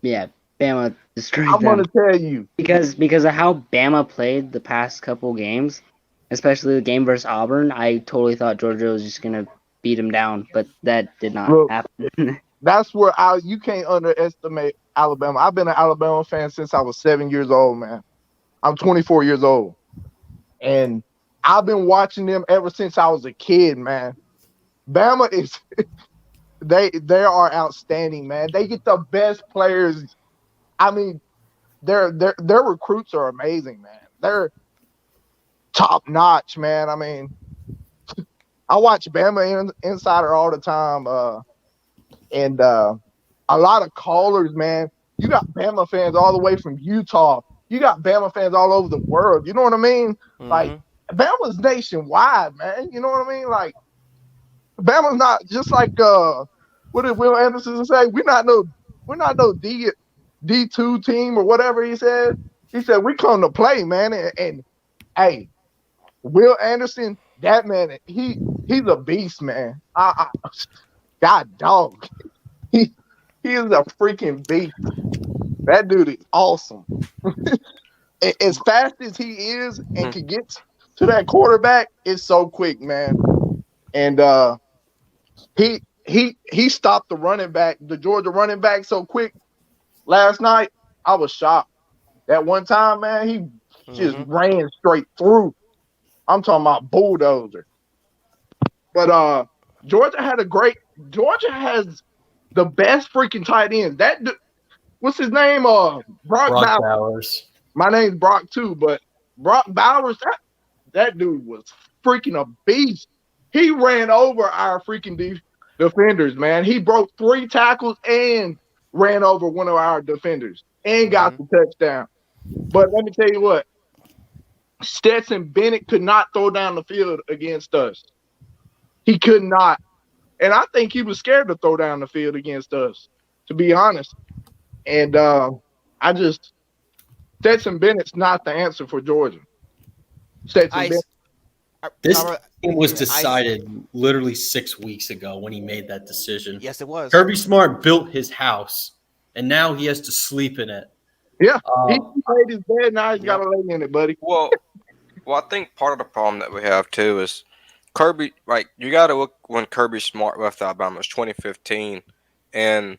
yeah, Bama destroyed I'm them gonna tell you. because of how Bama played the past couple games, especially the game versus Auburn. I totally thought Georgia was just gonna beat them down, but that did not Look, happen. that's where you can't underestimate Alabama. I've been an Alabama fan since I was 7 years old, man. I'm 24 years old, and I've been watching them ever since I was a kid, man. Bama is they are outstanding, man. They get the best players. I mean, their recruits are amazing, man. They're top notch, man. I mean, I watch Bama Insider all the time, and a lot of callers, man. You got Bama fans all the way from Utah. You got Bama fans all over the world. You know what I mean? Like Bama's nationwide, man. You know what I mean? Like Bama's not just like what did Will Anderson say? We're not no D2 team or whatever he said. He said we come to play, man. And hey, Will Anderson, that man, he's a beast, man. God dog. He is a freaking beast. That dude is awesome. As fast as he is and can get to that quarterback, it's so quick, man. And he stopped the running back, the Georgia running back, so quick last night. I was shocked. That one time, man, he just ran straight through. I'm talking about bulldozer. But Georgia has the best freaking tight ends. What's his name? Brock Bowers. My name's Brock too, but Brock Bowers, that dude was freaking a beast. He ran over our freaking defenders, man. He broke 3 tackles and ran over one of our defenders and got the touchdown. But let me tell you what, Stetson Bennett could not throw down the field against us. He could not. And I think he was scared to throw down the field against us, to be honest. And Stetson Bennett's not the answer for Georgia. Stetson Bennett. This game was decided literally 6 weeks ago when he made that decision. Yes, it was. Kirby Smart built his house, and now he has to sleep in it. Yeah, he made his bed. Now he's got to lay in it, buddy. Well, I think part of the problem that we have too is Kirby. Like you got to look when Kirby Smart left Alabama. It was 2015, and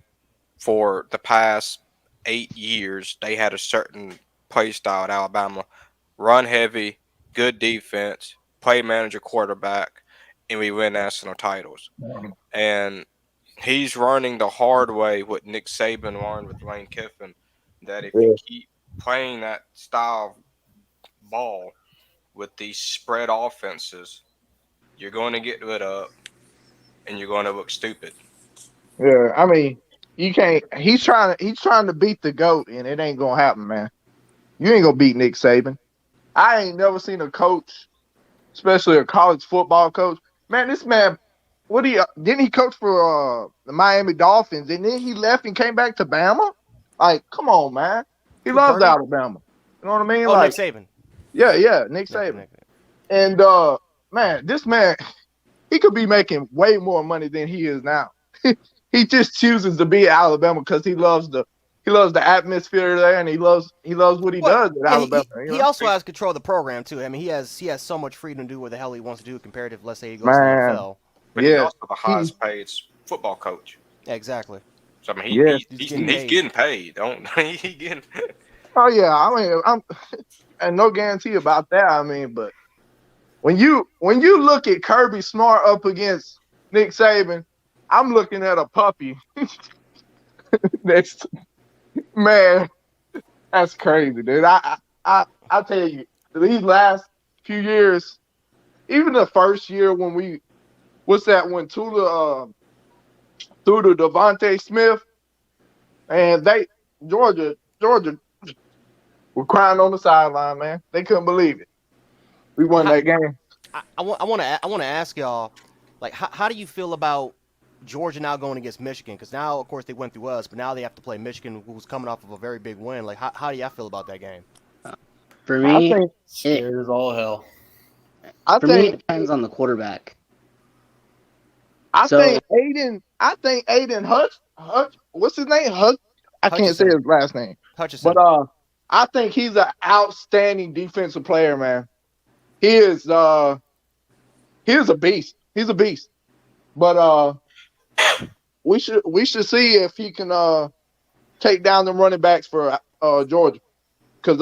for the past 8 years, they had a certain play style at Alabama: run heavy, good defense, play manager, quarterback, and we win national titles. And he's running the hard way what Nick Saban learned with Lane Kiffin, that if you keep playing that style of ball with these spread offenses, you're going to get lit up and you're going to look stupid. Yeah, I mean, you can't. He's trying to beat the GOAT, and it ain't gonna happen, man. You ain't gonna beat Nick Saban. I ain't never seen a coach, especially a college football coach. Man, this man, didn't he coach for the Miami Dolphins, and then he left and came back to Bama? Like, come on, man. He loves Alabama. You know what I mean? Oh, like, Nick Saban. Yeah, Nick Saban. And man, this man, he could be making way more money than he is now. He just chooses to be at Alabama because he loves the atmosphere there, and he loves what he does at Alabama. He also has control of the program too. I mean, he has so much freedom to do what the hell he wants to do compared to, let's say, he goes to the NFL. But he's also the highest paid football coach. Yeah, exactly. So I mean, he's getting paid. He getting. Oh yeah, I mean, and no guarantee about that. I mean, but when you look at Kirby Smart up against Nick Saban, I'm looking at a puppy. Man, that's crazy, dude. I tell you, these last few years, even the first year when when Tula threw to Devontae Smith, and Georgia were crying on the sideline, man. They couldn't believe it. We won that game. I want to ask y'all, like, how do you feel about Georgia now going against Michigan? Because now, of course, they went through us, but now they have to play Michigan, who's coming off of a very big win. Like, how do y'all feel about that game? For me, it is all hell. For me, it depends on the quarterback. I think Aiden Hutch, what's his name? I can't say his last name. Hutchinson. But I think he's an outstanding defensive player, man. He is a beast. He's a beast. But we should see if he can take down the running backs for Georgia, because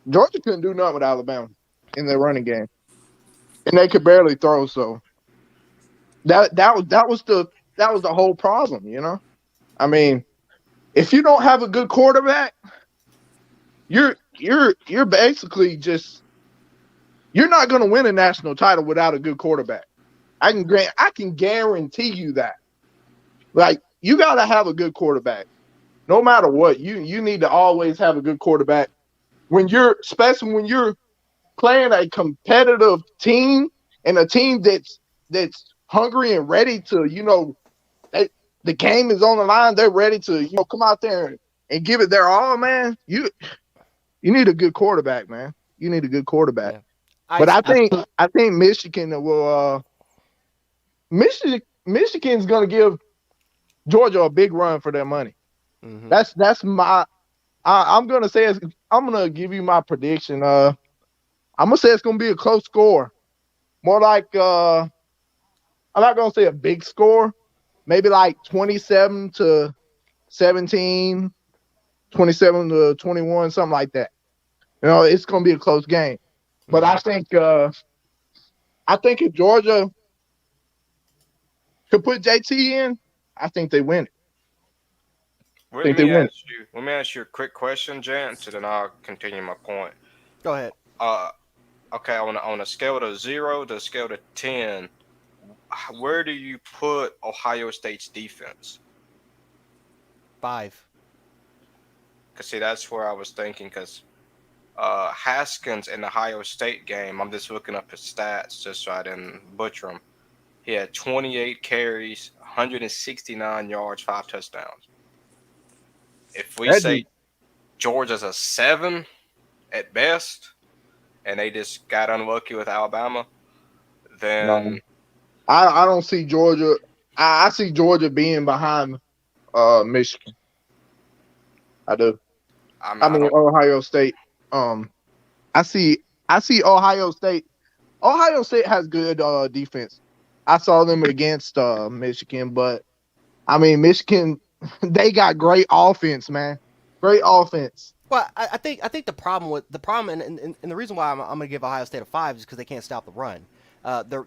Georgia couldn't do nothing with Alabama in their running game, and they could barely throw. So that was the whole problem, you know. I mean, if you don't have a good quarterback, you're basically just You're not going to win a national title without a good quarterback. I can guarantee you that. Like, you got to have a good quarterback. No matter what, you need to always have a good quarterback. Especially when you're playing a competitive team and a team that's hungry and ready to, the game is on the line. They're ready to, come out there and give it their all, man. You need a good quarterback, man. You need a good quarterback. Yeah. But I think Michigan will. Michigan's going to give Georgia a big run for their money. Mm-hmm. That's my. I'm going to say I'm going to give you my prediction. I'm going to say it's going to be a close score. More like I'm not going to say a big score. Maybe like 27-17, 27-21, something like that. It's going to be a close game. But I think if Georgia could put JT in, I think they win it. Let me ask you a quick question, Jance, and then I'll continue my point. Go ahead. Okay, on a scale of 0 to a scale of 10, where do you put Ohio State's defense? 5. Because, see, that's where I was thinking, because Haskins in the Ohio State game, I'm just looking up his stats just so I didn't butcher them. He had 28 carries, 169 yards, 5 touchdowns. If we say Georgia's a 7 at best, and they just got unlucky with Alabama, then no. I don't see Georgia. I see Georgia being behind Michigan. I do. I mean Ohio State. I see Ohio State. Ohio State has good defense. I saw them against Michigan, but I mean Michigan, they got great offense, man. Great offense. Well, I think the problem and the reason why I'm going to give Ohio State a 5 is because they can't stop the run.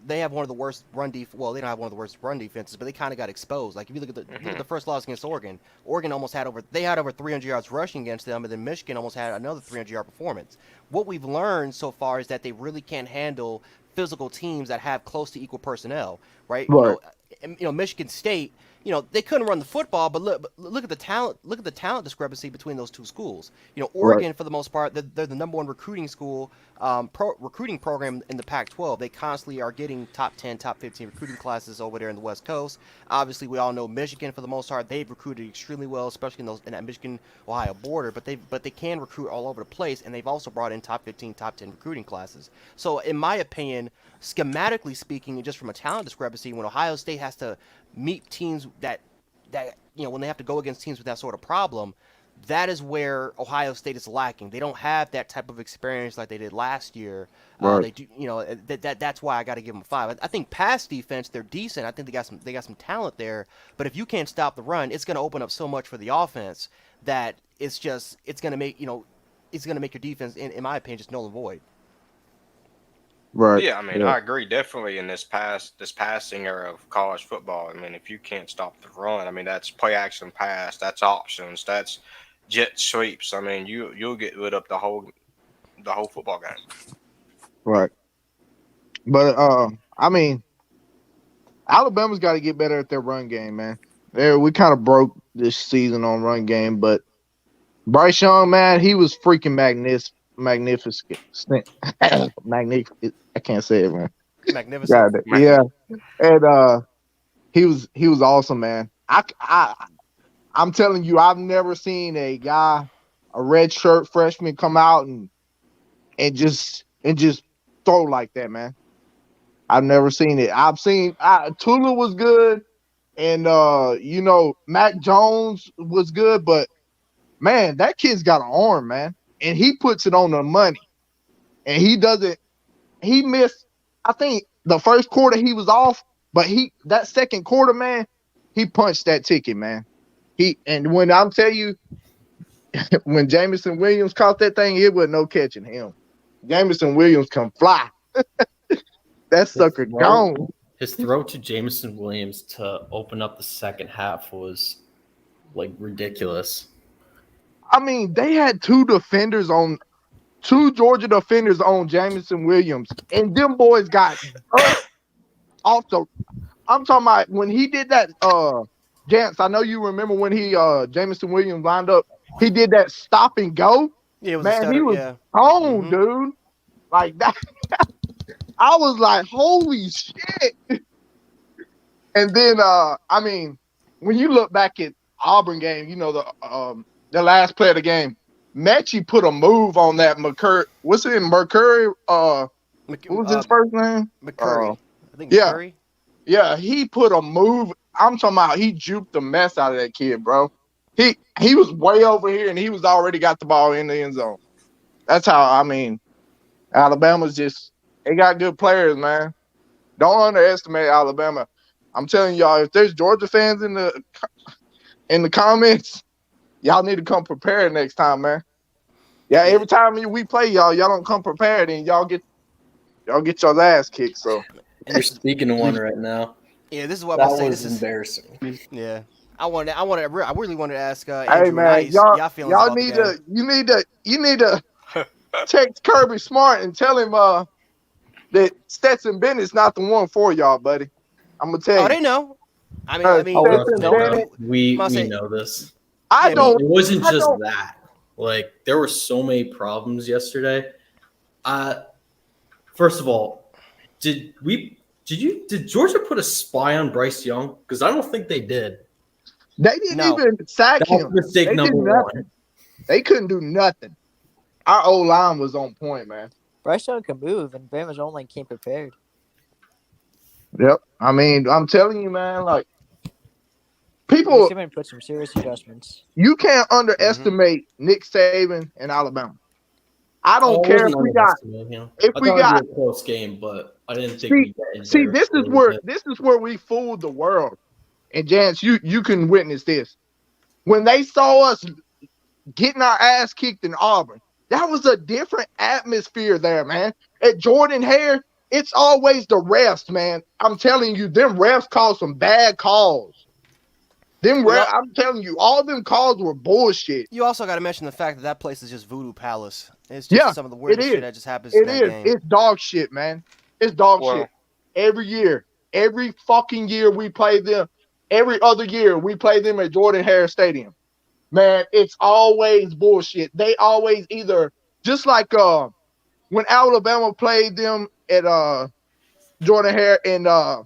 They have one of the worst run Well, they don't have one of the worst run defenses, but they kind of got exposed. Like if you look at the first loss against Oregon, Oregon almost had over 300 yards rushing against them, and then Michigan almost had another 300-yard performance. What we've learned so far is that they really can't handle physical teams that have close to equal personnel, right? Michigan State. They couldn't run the football, but look at the talent. Look at the talent discrepancy between those two schools. Oregon, for the most part, they're the number one recruiting school, recruiting program in the Pac-12. They constantly are getting top 10, top 15 recruiting classes over there in the West Coast. Obviously, we all know Michigan, for the most part, they've recruited extremely well, especially in that Michigan-Ohio border. But they can recruit all over the place, and they've also brought in top 15, top 10 recruiting classes. So, in my opinion, schematically speaking, and just from a talent discrepancy, when Ohio State has to meet teams that when they have to go against teams with that sort of problem, that is where Ohio State is lacking. They don't have that type of experience like they did last year. They do, that's why I got to give them a 5. I think pass defense, they're decent. I think they got some talent there. But if you can't stop the run, it's going to open up so much for the offense that it's going to make your defense, in my opinion, just null and void. Right. Yeah, I mean, I agree definitely in this passing era of college football. I mean, if you can't stop the run, I mean, that's play action pass, that's options, that's jet sweeps. I mean, you'll get rid of the whole football game. Right. But I mean, Alabama's got to get better at their run game, man. We kind of broke this season on run game, but Bryce Young, man, he was freaking magnificent. Magnificent. I can't say it, man. Magnificent. Yeah. And he was awesome, man. I'm telling you, I've never seen a red shirt freshman come out and just throw like that, man. I've never seen it. I've seen Tula was good, and Mac Jones was good, but man, that kid's got an arm, man, and he puts it on the money. And he missed, I think the first quarter he was off, but that second quarter, man, he punched that ticket, man. And when I'm telling you, when Jameson Williams caught that thing, it was no catching him. Jameson Williams can fly. That sucker gone. His throw to Jameson Williams to open up the second half was like ridiculous. I mean, they had two defenders on 2 Georgia defenders on Jamison Williams, and them boys got dust off the. I'm talking about when he did that. Jance, I know you remember when he Jamison Williams lined up. He did that stop and go. Yeah, it was a Man, he stutter. was Yeah. on, dude. Like that. I was like, holy shit. And then I mean, when you look back at Auburn game, you know, the last play of the game, Mechie put a move on that McCurry. What's it? Mercurry? What was his first name? McCurry. I think yeah. McCurry. Yeah, he put a move. I'm talking about he juked the mess out of that kid, bro. He was way over here and he was already got the ball in the end zone. That's how, I mean, Alabama's just, they got good players, man. Don't underestimate Alabama. I'm telling y'all, if there's Georgia fans in the comments, y'all need to come prepared next time, man. Yeah, every time we play y'all don't come prepared and y'all get your ass kicked. So you're speaking to one right now. Yeah, this is what that I'm saying. was This is embarrassing. Yeah, I really wanted to ask hey Andrew man, and y'all feelings y'all about need the game. you need to text Kirby Smart and tell him that Stetson Bennett's not the one for y'all, buddy. I'm gonna tell you. Oh, they know. I mean, Stetson Bennett. We know this. I don't. It wasn't just that. Like there were so many problems yesterday. First of all, did Georgia put a spy on Bryce Young? Because I don't think they did. They didn't even sack him. Mistake number one. They couldn't do nothing. Our O-line was on point, man. Bryce Young can move, and Bama's only came prepared. Yep. I mean, I'm telling you, man, like, people put some serious adjustments. You can't underestimate Nick Saban and Alabama. I don't care if we got a close game, but I didn't think this is where we fooled the world. And Jance, you can witness this. When they saw us getting our ass kicked in Auburn, that was a different atmosphere there, man. At Jordan-Hare, it's always the refs, man. I'm telling you, them refs call some bad calls. I'm telling you, all them calls were bullshit. You also got to mention the fact that place is just voodoo palace. It's just some of the weirdest shit that just happens in that game. It's dog shit, man. It's dog shit. Every year. Every fucking year we play them. Every other year we play them at Jordan-Hare Stadium. Man, it's always bullshit. They always either, just like when Alabama played them at Jordan-Hare and I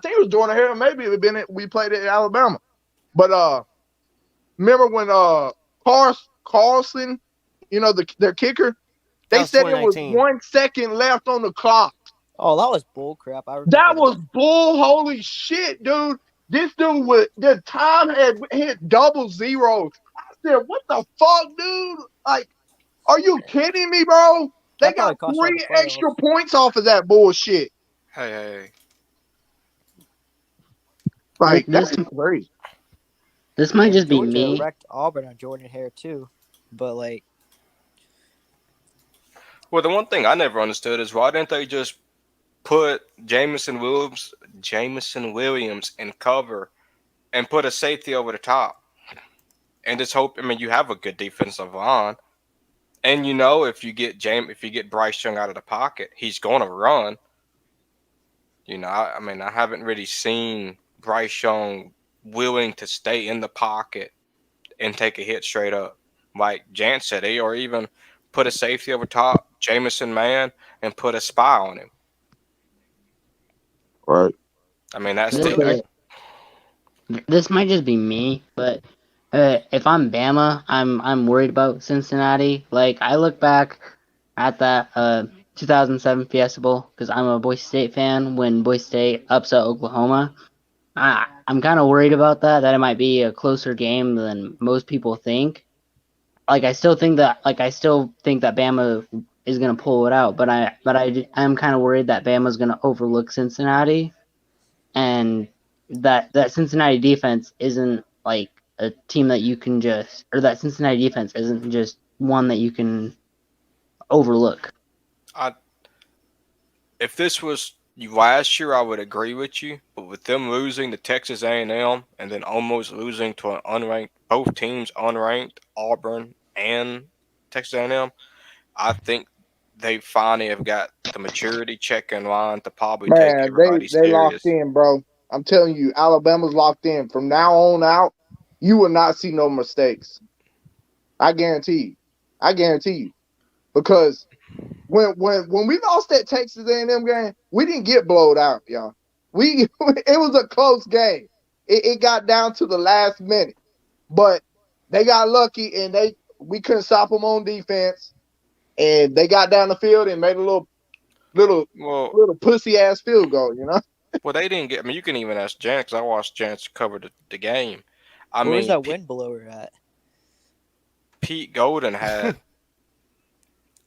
think it was Jordan-Hare, maybe it had been we played it at Alabama. But remember when Carlson, you know, their kicker, they said it was 1 second left on the clock. Oh, that was bull crap. That was bull holy shit, dude. This dude the time had hit double zeros. I said, what the fuck, dude? Like, are you kidding me, bro? They got 3 extra points off of that bullshit. Hey. Like, that's crazy. This might just be me. Wrecked Auburn on Jordan-Hare too, but like. Well, the one thing I never understood is why didn't they just put Jamison Williams in cover and put a safety over the top and just hope. I mean, you have a good defensive line, and you know if you get Bryce Young out of the pocket, he's going to run. You know, I mean, I haven't really seen Bryce Young willing to stay in the pocket and take a hit straight up, like Jance said, or even put a safety over top, Jamison man, and put a spy on him. Right. I mean, that's this might just be me, but if I'm Bama, I'm worried about Cincinnati. Like I look back at that 2007 Fiesta Bowl because I'm a Boise State fan when Boise State upset Oklahoma. I'm kind of worried about that it might be a closer game than most people think. Like I still think that Bama is going to pull it out, but I'm kind of worried that Bama's going to overlook Cincinnati, and that Cincinnati defense isn't like a team that you can that Cincinnati defense isn't just one that you can overlook. If this was last year, I would agree with you, but with them losing to Texas A&M and then almost losing to both teams unranked, Auburn and Texas A&M, I think they finally have got the maturity check in line to probably take Man, everybody they locked serious. in, bro. I'm telling you, Alabama's locked in. From now on out, you will not see no mistakes. I guarantee you. I guarantee you. Because when we lost that Texas A&M game, we didn't get blowed out, y'all. We it was a close game. It got down to the last minute, but they got lucky and we couldn't stop them on defense, and they got down the field and made a little Well, pussy ass field goal. You know, well, they didn't get. I mean, you can even ask Jance because I watched Jance cover the game. I Where was mean, that wind blower at? Pete Golden had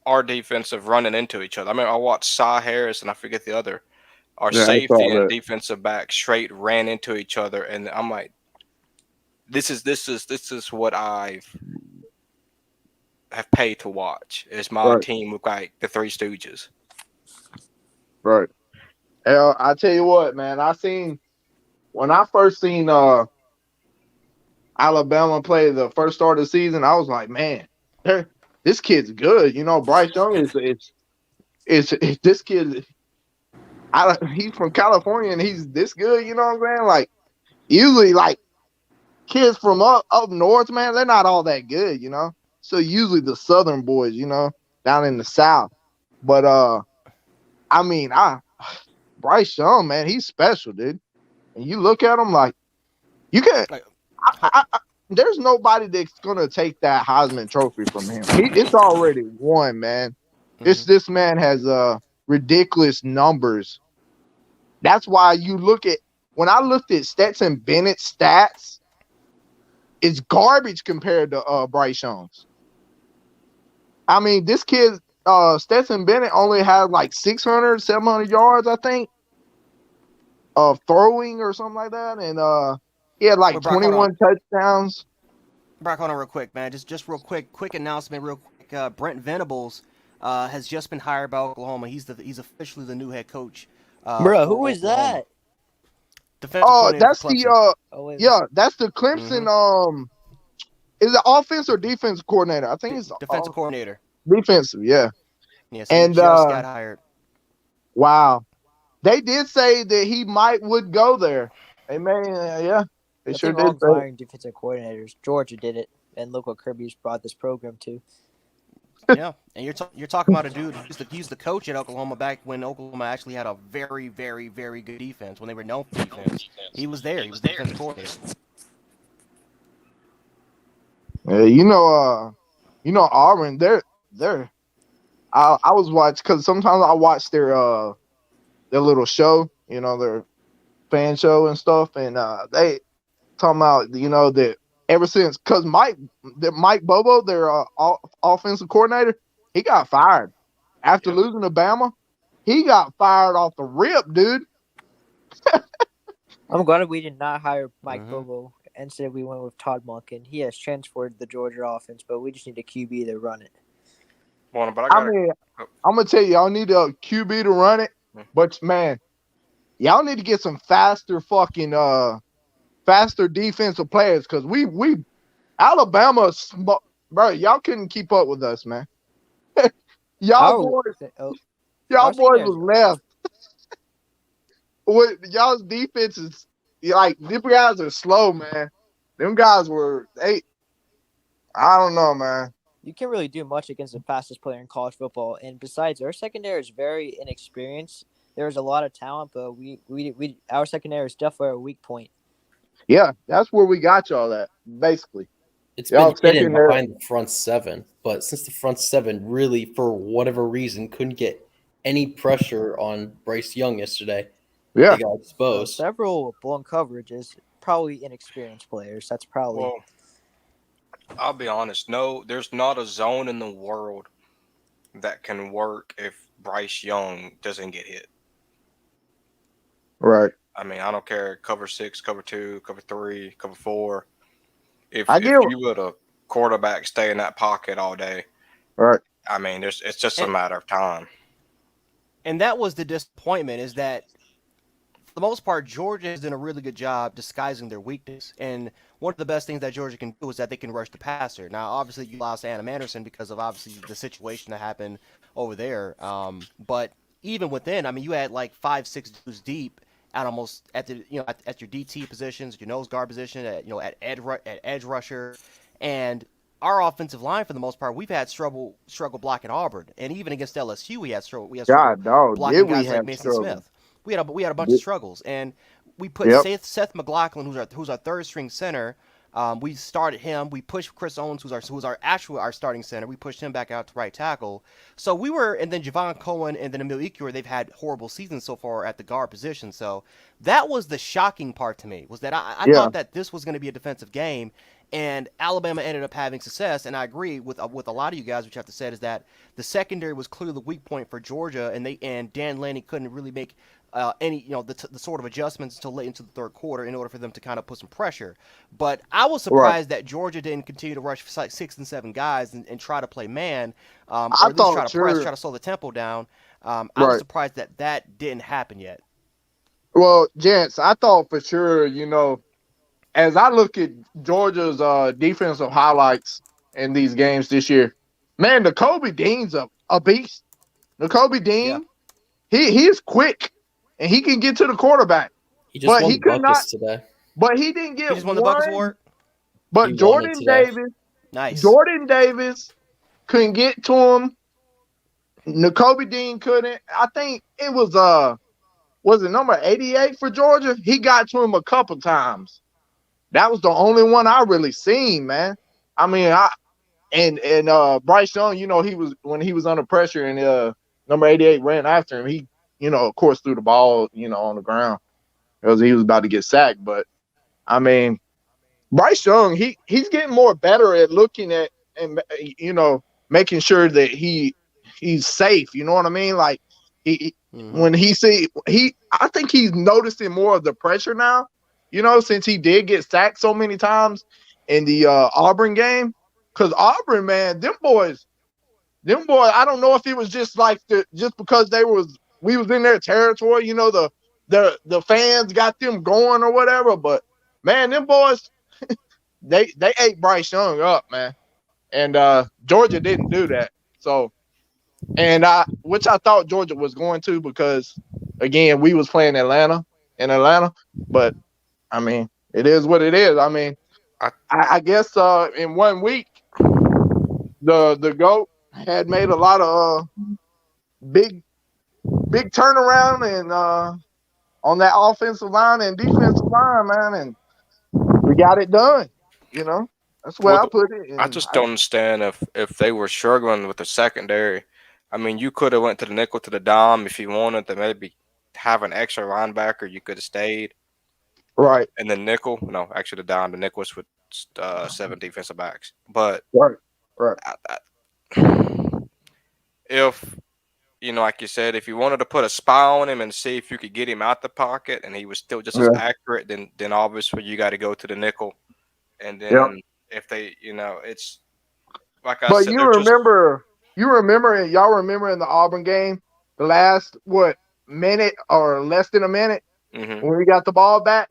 our defensive running into each other. I mean, I watched Cy Harris and I forget the other. Our yeah, I saw safety and that. defensive back straight ran into each other, and I'm like, this is what I have paid to watch. Is my Right, team look like the Three Stooges? right. I tell you what, man. When I first seen Alabama play the first start of the season, I was like, man, this kid's good. You know, Bryce Young is this kid. He's from California and he's this good. You know what I'm saying? Like usually, like kids from up north, man, they're not all that good. You know, so usually the Southern boys, you know, down in the South. But I mean, Bryce Young, man, he's special, dude. And you look at him like you can. Like, There's nobody that's gonna take that Heisman Trophy from him. It's already won, man. mhm. This man has ridiculous numbers. That's why you look at when I looked at Stetson Bennett's stats, it's garbage compared to Bryce Young's. I mean, this kid Stetson Bennett only had like 600, 700 yards, I think, of throwing or something like that, and he had like Wait, Brock, hold on. 21 touchdowns. Brock, hold on real quick, man. Just real quick announcement, real quick. Brent Venables has just been hired by Oklahoma. He's officially the new head coach Bro, for who is Oklahoma. that? Defensive coordinator for That's the Clemson. Oh wait, yeah, that's the Mhm. Clemson. Is it offense or defense coordinator? I think it's Defensive coordinator. defensive. Yeah, Yes, he and just got hired. wow, they did say that he would go there. They may, yeah, they sure nothing did wrong say it. firing defensive coordinators. Georgia did it, and look what Kirby's brought this program to. Yeah, and you're talking about a dude who's the coach at Oklahoma back when Oklahoma actually had a very, very, very good defense when they were known for defense. He was there. He was the defensive coordinator. Yeah, you know Auburn. They're. I was watching because sometimes I watch their little show, you know, their fan show and stuff, and they talking about that ever since because Mike Bobo, their offensive coordinator, he got fired after Yep. losing to Bama. He got fired off the rip, dude. I'm glad we did not hire Mike Mhm. Bobo. Instead, we went with Todd Monken. He has transferred the Georgia offense, but we just need a QB to run it. Well, but I mean, I'm gonna tell you, y'all need a QB to run it, but man, y'all need to get some faster defensive players because we Alabama, bro, y'all couldn't keep up with us, man. y'all boys our was left. With y'all's defense is like them guys are slow, man. Them guys I don't know, man. you can't really do much against the fastest player in college football. And besides, our secondary is very inexperienced. There's a lot of talent, but our secondary is definitely a weak point. Yeah, that's where we got y'all at, basically. It's Y'all been hidden secondary. behind the front seven, but since the front seven really, for whatever reason, couldn't get any pressure on Bryce Young yesterday, Yeah, they got exposed. Several blown coverages, probably inexperienced players. That's probably. Well, I'll be honest. No, there's not a zone in the world that can work if Bryce Young doesn't get hit. right. I mean, I don't care. Cover 6, cover 2, cover 3, cover 4. If I get you let a quarterback stay in that pocket all day, right. I mean, it's just a And- matter of time. And that was the disappointment is that the most part, Georgia has done a really good job disguising their weakness. And one of the best things that Georgia can do is that they can rush the passer. Now, obviously, you lost Adam Anderson because of obviously the situation that happened over there. But even within, I mean, you had like 5, 6 dudes deep at almost at the at your DT positions, your nose guard position, at edge rusher, and our offensive line for the most part, we've had struggle blocking Auburn, and even against LSU, we had struggle God, dog, did blocking we guys like have Mason struggle? Smith. We had a bunch of struggles, and we put Yep. Seth McLaughlin, who's our third string center. We started him. We pushed Chris Owens, who's our starting center. We pushed him back out to right tackle. So we were, and then Javon Cohen and then Emil Ekiyor, they've had horrible seasons so far at the guard position. So that was the shocking part to me, was that I Yeah. thought that this was going to be a defensive game, and Alabama ended up having success. And I agree with a lot of you guys, which I have to say is that the secondary was clearly the weak point for Georgia, and Dan Lanning couldn't really make any the sort of adjustments until late into the third quarter in order for them to kind of put some pressure. But I was Right. surprised that Georgia didn't continue to rush like 6 and 7 guys and try to play man, I or at least try thought to press, sure. try to slow the tempo down. I was Right. surprised that that didn't happen yet. Well, gents, I thought for sure, as I look at Georgia's defensive highlights in these games this year, man, Nakobe Dean's a beast. Nakobe Yeah, Dean, he is quick and he can get to the quarterback. He just But won he the could not, buckets today. but he didn't he get just won the Buckets one. Award. But He won it today. Nice. Jordan Davis couldn't get to him. Nakobe Dean couldn't. I think it was it number 88 for Georgia? He got to him a couple times. That was the only one I really seen, man. I mean, Bryce Young, he was when he was under pressure and number 88 ran after him. He, of course, threw the ball, on the ground because he was about to get sacked. But I mean, Bryce Young, he's getting more better at looking at and making sure that he's safe. You know what I mean? Like when I think he's noticing more of the pressure now. Since he did get sacked so many times in the Auburn game, because Auburn, man, them boys, I don't know if it was just like just because we was in their territory. The fans got them going or whatever. But man, them boys, they ate Bryce Young up, man, and Georgia didn't do that. So, and which I thought Georgia was going to, because again we was playing in Atlanta, but I mean it is what it is. I mean, I guess in 1 week the GOAT had made a lot of big turnaround and on that offensive line and defensive line, man, and we got it done. That's where I Well, put it. I And just don't understand if they were struggling with the secondary. I mean, you could have went to the nickel to the dime if you wanted to maybe have an extra linebacker. You could have stayed. right, And the nickel, no, actually the dime. The nickel was with 7 defensive backs. But right. if like you said, if you wanted to put a spy on him and see if you could get him out the pocket and he was still just as Yeah. accurate, then obviously you got to go to the nickel. And then Yep. if they, it's like I But said, you they're just remember y'all remember in the Auburn game, the last minute or less than a minute mhm. when we got the ball back,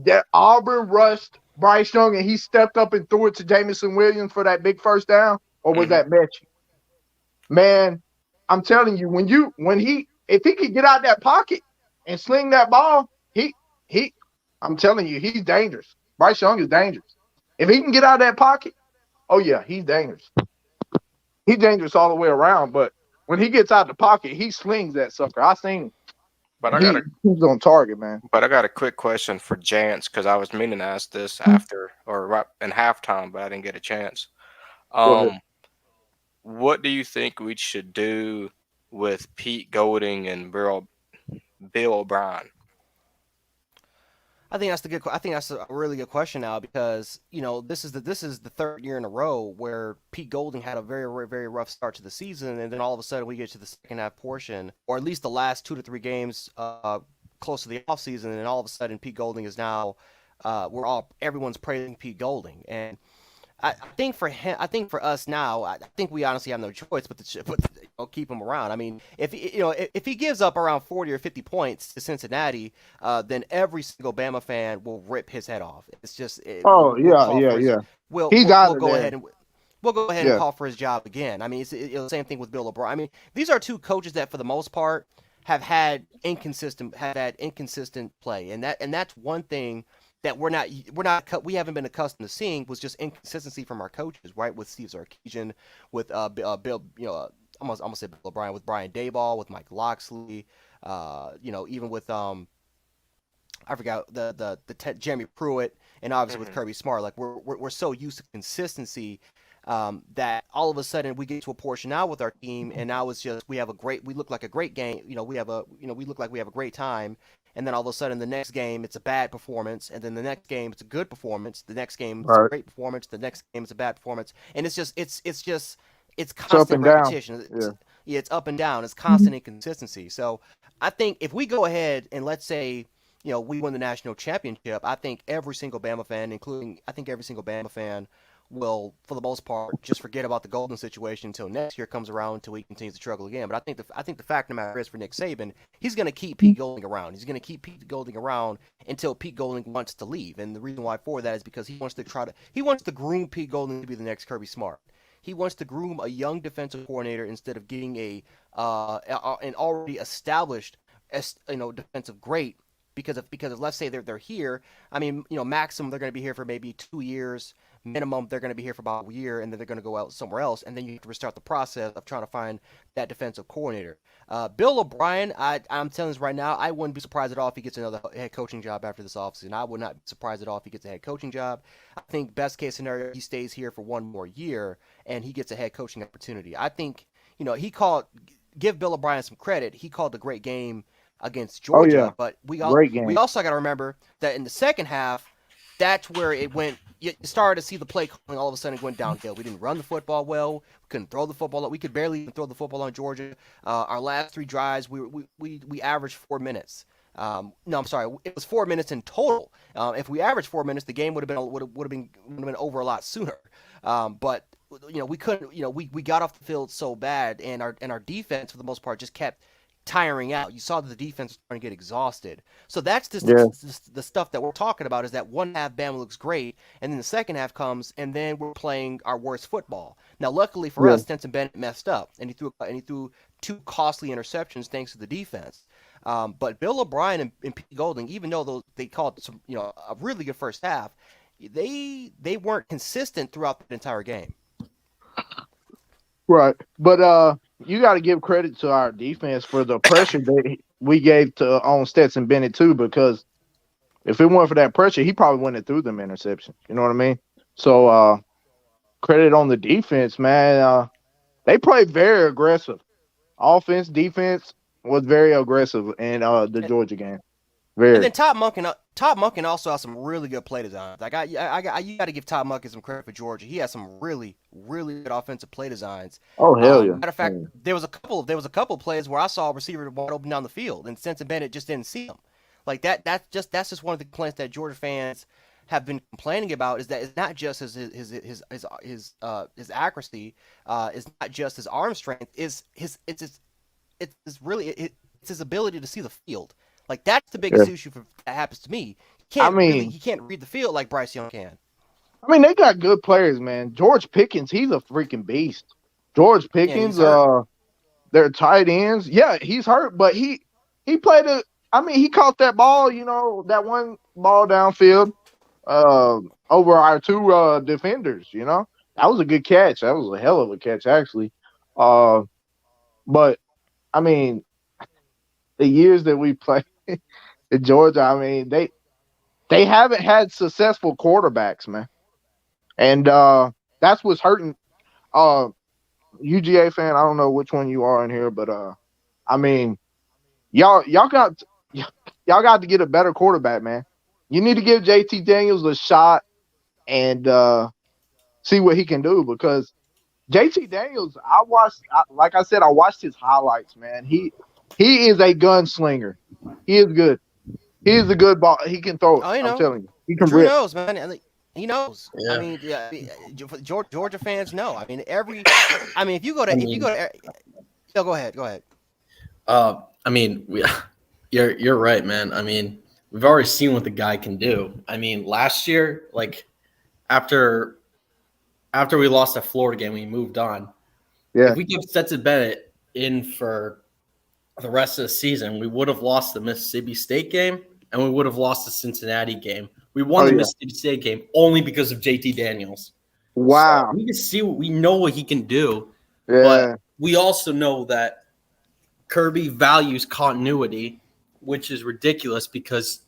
that Auburn rushed Bryce Young and he stepped up and threw it to Jamison Williams for that big first down, or was Mhm. that Mechie? Man, I'm telling you, if he could get out that pocket and sling that ball, I'm telling you, he's dangerous. Bryce Young is dangerous. If he can get out of that pocket, oh yeah, he's dangerous. He's dangerous all the way around, but when he gets out the pocket, he slings that sucker. I seen him. But I got He's on target, man. a quick question for Jance, because I was meaning to ask this Hmm. after or right in halftime, but I didn't get a chance. Go ahead. What do you think we should do with Pete Golding and Bill O'Brien? I think that's a really good question now, because this is the third year in a row where Pete Golding had a very very rough start to the season, and then all of a sudden we get to the second half portion, or at least the last 2 to 3 games close to the offseason, and all of a sudden Pete Golding is now everyone's praising Pete Golding, and I think for him, I think for us now, I think we honestly have no choice but keep him around. I mean, if he gives up around 40 or 50 points to Cincinnati, then every single Bama fan will rip his head off. It's just Oh we'll yeah, call yeah, for his yeah. we'll He's we'll, out we'll of go there. ahead and we'll go ahead and Yeah. call for his job again. I mean, it's the same thing with Bill O'Brien. I mean, these are two coaches that for the most part have had inconsistent play, and that's one thing that we haven't been accustomed to seeing was just inconsistency from our coaches, right? With Steve Sarkisian, with Bill, I'm gonna say Bill O'Brien, with Brian Daboll, with Mike Loxley, even with I forgot Jeremy Pruitt, and obviously with Hmm. Kirby Smart. Like we're so used to consistency that all of a sudden we get to a portion now with our team, and now it's just we look like a great game. We look like we have a great time, and then all of a sudden the next game it's a bad performance, and then the next game it's a good performance. The next game it's a Right. great performance. The next game it's a bad performance, and it's It's up constant and down. repetition. Yeah. Yeah, it's up and down. It's constant inconsistency. So I think if we go ahead and let's say we win the national championship, I think every single Bama fan, every single Bama fan, will, for the most part, just forget about the Golden situation until next year comes around until he continues to struggle again. But I think the fact of the matter is for Nick Saban, he's going to keep Pete Golding around. He's going to keep Pete Golding around until Pete Golding wants to leave. And the reason why for that is because he wants to groom Pete Golding to be the next Kirby Smart. He wants to groom a young defensive coordinator instead of getting an already established defensive great because let's say they're here. I mean, maximum they're going to be here for maybe 2 years. Minimum they're going to be here for about a year, and then they're going to go out somewhere else, and then you have to restart the process of trying to find that defensive coordinator. Bill O'Brien, I'm telling you right now, I wouldn't be surprised at all if he gets another head coaching job after this offseason. I would not be surprised at all if he gets a head coaching job. I think best case scenario he stays here for one more year and he gets a head coaching opportunity. I think give Bill O'Brien some credit. He called a great game against Oh yeah. Georgia, but Great we game. also got to remember that in the second half, that's where it went. You started to see the play calling all of a sudden it went downhill. We didn't run the football well. We couldn't throw the football. We could barely even throw the football on Georgia. Our last three drives, we averaged 4 minutes. No, I'm sorry. It was 4 minutes in total. If we averaged 4 minutes, the game would have been over a lot sooner. But we couldn't. We got off the field so bad, and our defense for the most part just kept tiring out. You saw that the defense was starting to get exhausted. So that's just Yeah. the stuff that we're talking about is that one half Bama looks great, and then the second half comes, and then we're playing our worst football. Now, luckily for Yeah. us, Stetson Bennett messed up, and he threw two costly interceptions thanks to the defense. But Bill O'Brien and Pete Golding, even though they called some, a really good first half, they weren't consistent throughout the entire game. Right. But you got to give credit to our defense for the pressure that we gave to on Stetson Bennett too, because if it weren't for that pressure, he probably wouldn't have threw them interceptions. You know what I mean? So credit on the defense, man. They played very aggressive. Offense, defense was very aggressive in the Georgia game. And Very. then Todd Monken also has some really good play designs. Like you got to give Todd Monken some credit for Georgia. He has some really, really good offensive play designs. Oh hell yeah. Matter of fact, there was a couple of plays where I saw a receiver wide open down the field, and Stetson Bennett just didn't see him. Like that's just one of the complaints that Georgia fans have been complaining about is that it's not just his accuracy, it's not just his arm strength, it's his ability to see the field. Like that's the biggest Yeah. issue that happens to me. I mean, He can't read the field like Bryce Young can. they got good players, man. George Pickens, he's a freaking beast. George Yeah, he's Pickens, hurt. their tight ends. Yeah, he's hurt, but he played he caught that ball, that one ball downfield, over our two defenders, That was a good catch. That was a hell of a catch, actually. But I mean, the years that we played in Georgia, they haven't had successful quarterbacks, man. And that's what's hurting. UGA fan, I don't know which one you are in here, but I mean, y'all got to get a better quarterback, man. You need to give JT Daniels a shot and see what he can do, because JT Daniels, like I said, I watched his highlights, man. He is a gunslinger. He is good. He is a good ball. He can throw it. Oh, I'm telling you, he can Drew rip. knows, man. He knows. I Yeah. mean, yeah, Georgia fans know. I mean, if you go I to, mean, no, go ahead, go ahead. I mean, you're right, man. I mean, we've already seen what the guy can do. I mean, last year, like after we lost that Florida game, we moved on. Yeah. If we kept Stetson Bennett in for the rest of the season, we would have lost the Mississippi State game and we would have lost the Cincinnati game. We won Oh the yeah. Mississippi State game only because of JT Daniels. So Wow. we can see, we know what he can do, but Yeah. we also know that Kirby values continuity, which is ridiculous because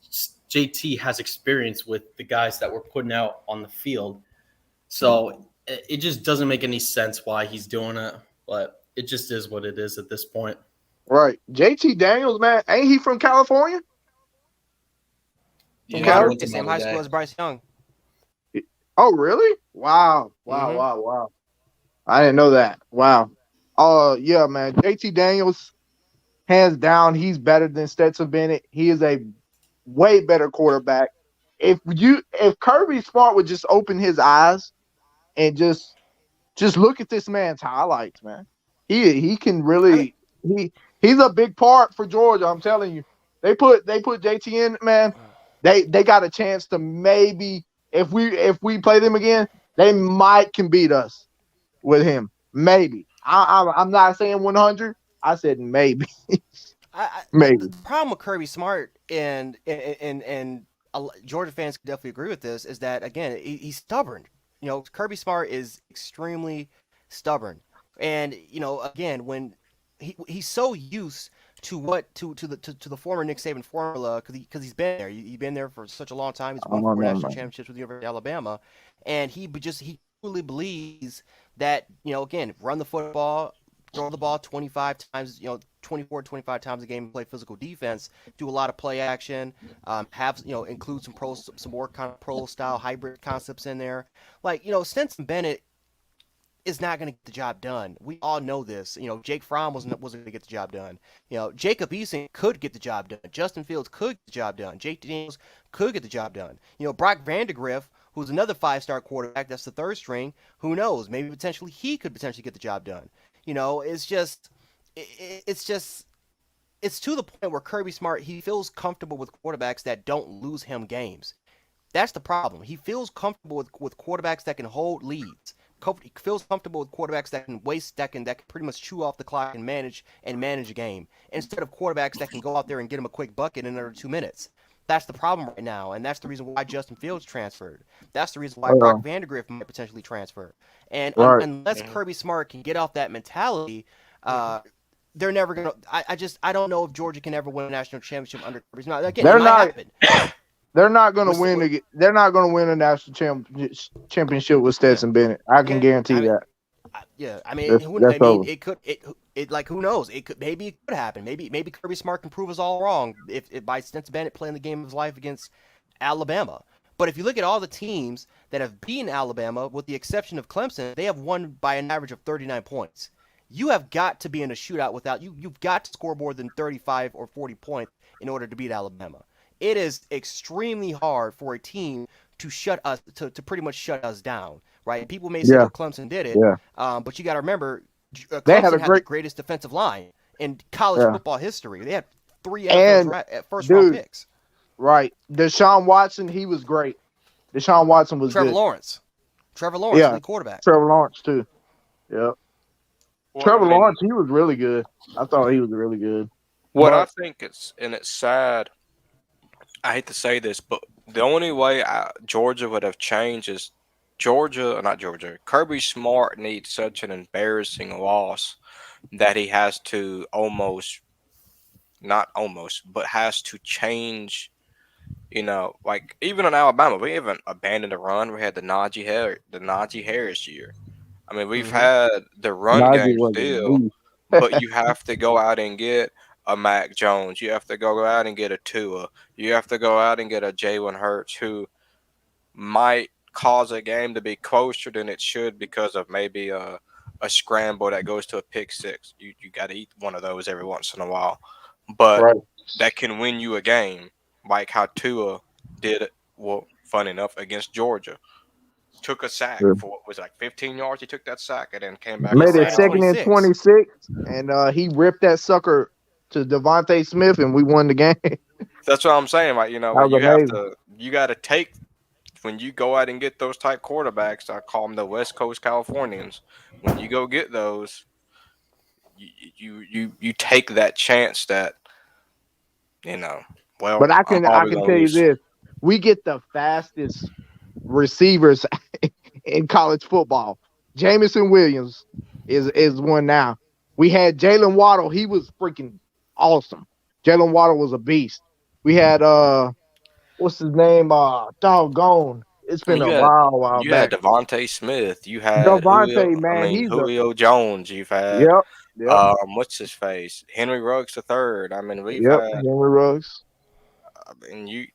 JT has experience with the guys that we're putting out on the field. So it just doesn't make any sense why he's doing it, but it just is what it is at this point. Right. JT Daniels, man, ain't he from California? From Yeah, he Cali? went Monterey, to same Mater high school Dei. as Bryce Young. Oh, really? Wow. Wow. Mm-hmm. Wow. Wow. I didn't know that. Wow. Oh, yeah, man. JT Daniels, hands down, he's better than Stetson Bennett. He is a way better quarterback. If Kirby Smart would just open his eyes and just look at this man's highlights, man. He can I mean, really he's a big part for Georgia. I'm telling you, they put JT in, man. They got a chance to maybe if we play them again, they might can beat us with him. Maybe I'm not saying 100. I said maybe, the maybe. problem with Kirby Smart and Georgia fans can definitely agree with this is that again he's stubborn. Kirby Smart is extremely stubborn, and again when he's so used to the former Nick Saban formula because he's been there. He's been there for such a long time. He's won Oh, four no, national man. championships with the University of Alabama, and he truly believes that again run the football, throw the ball 25 times, 24, 25 times a game, play physical defense, do a lot of play action, include some more kind of pro style hybrid concepts in there. Like, Stetson Bennett is not going to get the job done. We all know this. Jake Fromm wasn't going to get the job done. Jacob Eason could get the job done. Justin Fields could get the job done. Jake Daniels could get the job done. Brock Vandegrift, who's another five-star quarterback, that's the third string. Who knows? Maybe he could potentially get the job done. It's just, it's to the point where Kirby Smart, he feels comfortable with quarterbacks that don't lose him games. That's the problem. He feels comfortable with quarterbacks that can hold leads. He feels comfortable with quarterbacks that can pretty much chew off the clock and manage a game instead of quarterbacks that can go out there and get him a quick bucket in under 2 minutes. That's the problem right now, and that's the reason why Justin Fields transferred. That's the reason why Brock Vandegrift might potentially transfer. And Right. unless Kirby Smart can get off that mentality, they're never gonna. I don't know if Georgia can ever win a national championship under Kirby Smart. Again, They're it might not. happen. They're not going We'll to see- win. They're not going to win a national championship with Stetson Bennett. I can Yeah, guarantee I mean, that. Yeah, I mean, That's over. it could, like, who knows? Maybe it could happen. Maybe Kirby Smart can prove us all wrong if by Stetson Bennett playing the game of his life against Alabama. But if you look at all the teams that have beaten Alabama, with the exception of Clemson, they have won by an average of 39 points. You have got to be in a shootout you've got to score more than 35 or 40 points in order to beat Alabama. It is extremely hard for a team to pretty much shut us down, right? People may say, Yeah. well, Clemson did it, Yeah. but you got to remember, They had Clemson a had the great. greatest defensive line in college Yeah. football history. They had 3 And NFL first-round dude, picks. right, Deshaun Watson, he was great. Deshaun Watson was Trevor good. Lawrence, Yeah. lead quarterback. Trevor Lawrence too. Yeah. Well, Trevor I mean, Lawrence, he was really good. I thought he was really good. what I But think it's sad. I hate to say this, but the only way Georgia would have changed is Kirby Smart needs such an embarrassing loss that he has to not almost, but has to change. Like even in Alabama, we haven't abandoned the run. We had the Najee Harris year. I mean, we've Mm-hmm. had the run Najee game was a still, beast. but you have to go out and get a Mac Jones. You have to go out and get a Tua. You have to go out and get a Jalen Hurts, who might cause a game to be closer than it should because of maybe a scramble that goes to a pick six. You got to eat one of those every once in a while, but Right. that can win you a game, like how Tua did. Well, funny enough, against Georgia. took a sack Yeah. for what was it, like 15 yards. He took that sack and then came back. He Made for it said a 26. 2nd and 26, and he ripped that sucker to Devontae Smith, and we won the game. That That's what I'm saying. Like, was amazing. you got to take when you go out and get those type quarterbacks. I call them the West Coast Californians. When you go get those, you take that chance that you know. Well, But I I'm I probably can gonna tell you lose. this: we get the fastest receivers in college football. Jamison Williams is one now. We had Jalen Waddle. He was freaking awesome. Jalen Waddle was a beast. We had what's his name? Doggone. It's I mean, been a while you had back. Devontae Smith. You had Julio. Devontae, I man, mean, he's a Julio Jones. You've had yep, yep, what's his face? Henry Ruggs the third. I mean, we've yep. had. Henry Ruggs. I mean, you.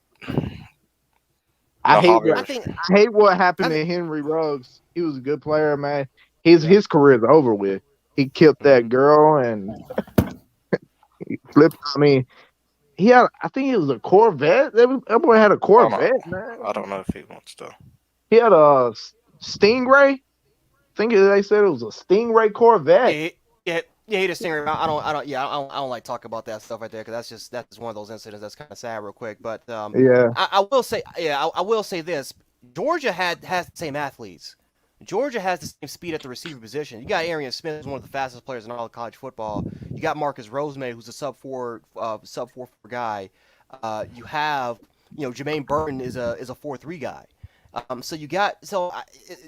I No, hate I what Javier. think happened I think to Henry Ruggs. He was a good player, man. yeah. His career's over with. He killed that Mhm. girl and he flipped. I mean, he had. I think it was a Corvette. That boy had a I don't. Corvette, man. I don't know if he wants to. He had a Stingray. I think they said it was a Stingray Corvette. Yeah, he just singer. I don't like talking about that stuff right there because that's one of those incidents that's kind of sad, real quick. But Yeah, I will say, I will say this: Georgia has the same athletes. Georgia has the same speed at the receiver position. You got Arian Smith, who's one of the fastest players in all of college football. You got Marcus Rosemary, who's a sub 4 guy. You have, Jermaine Burton is a 4.3 guy.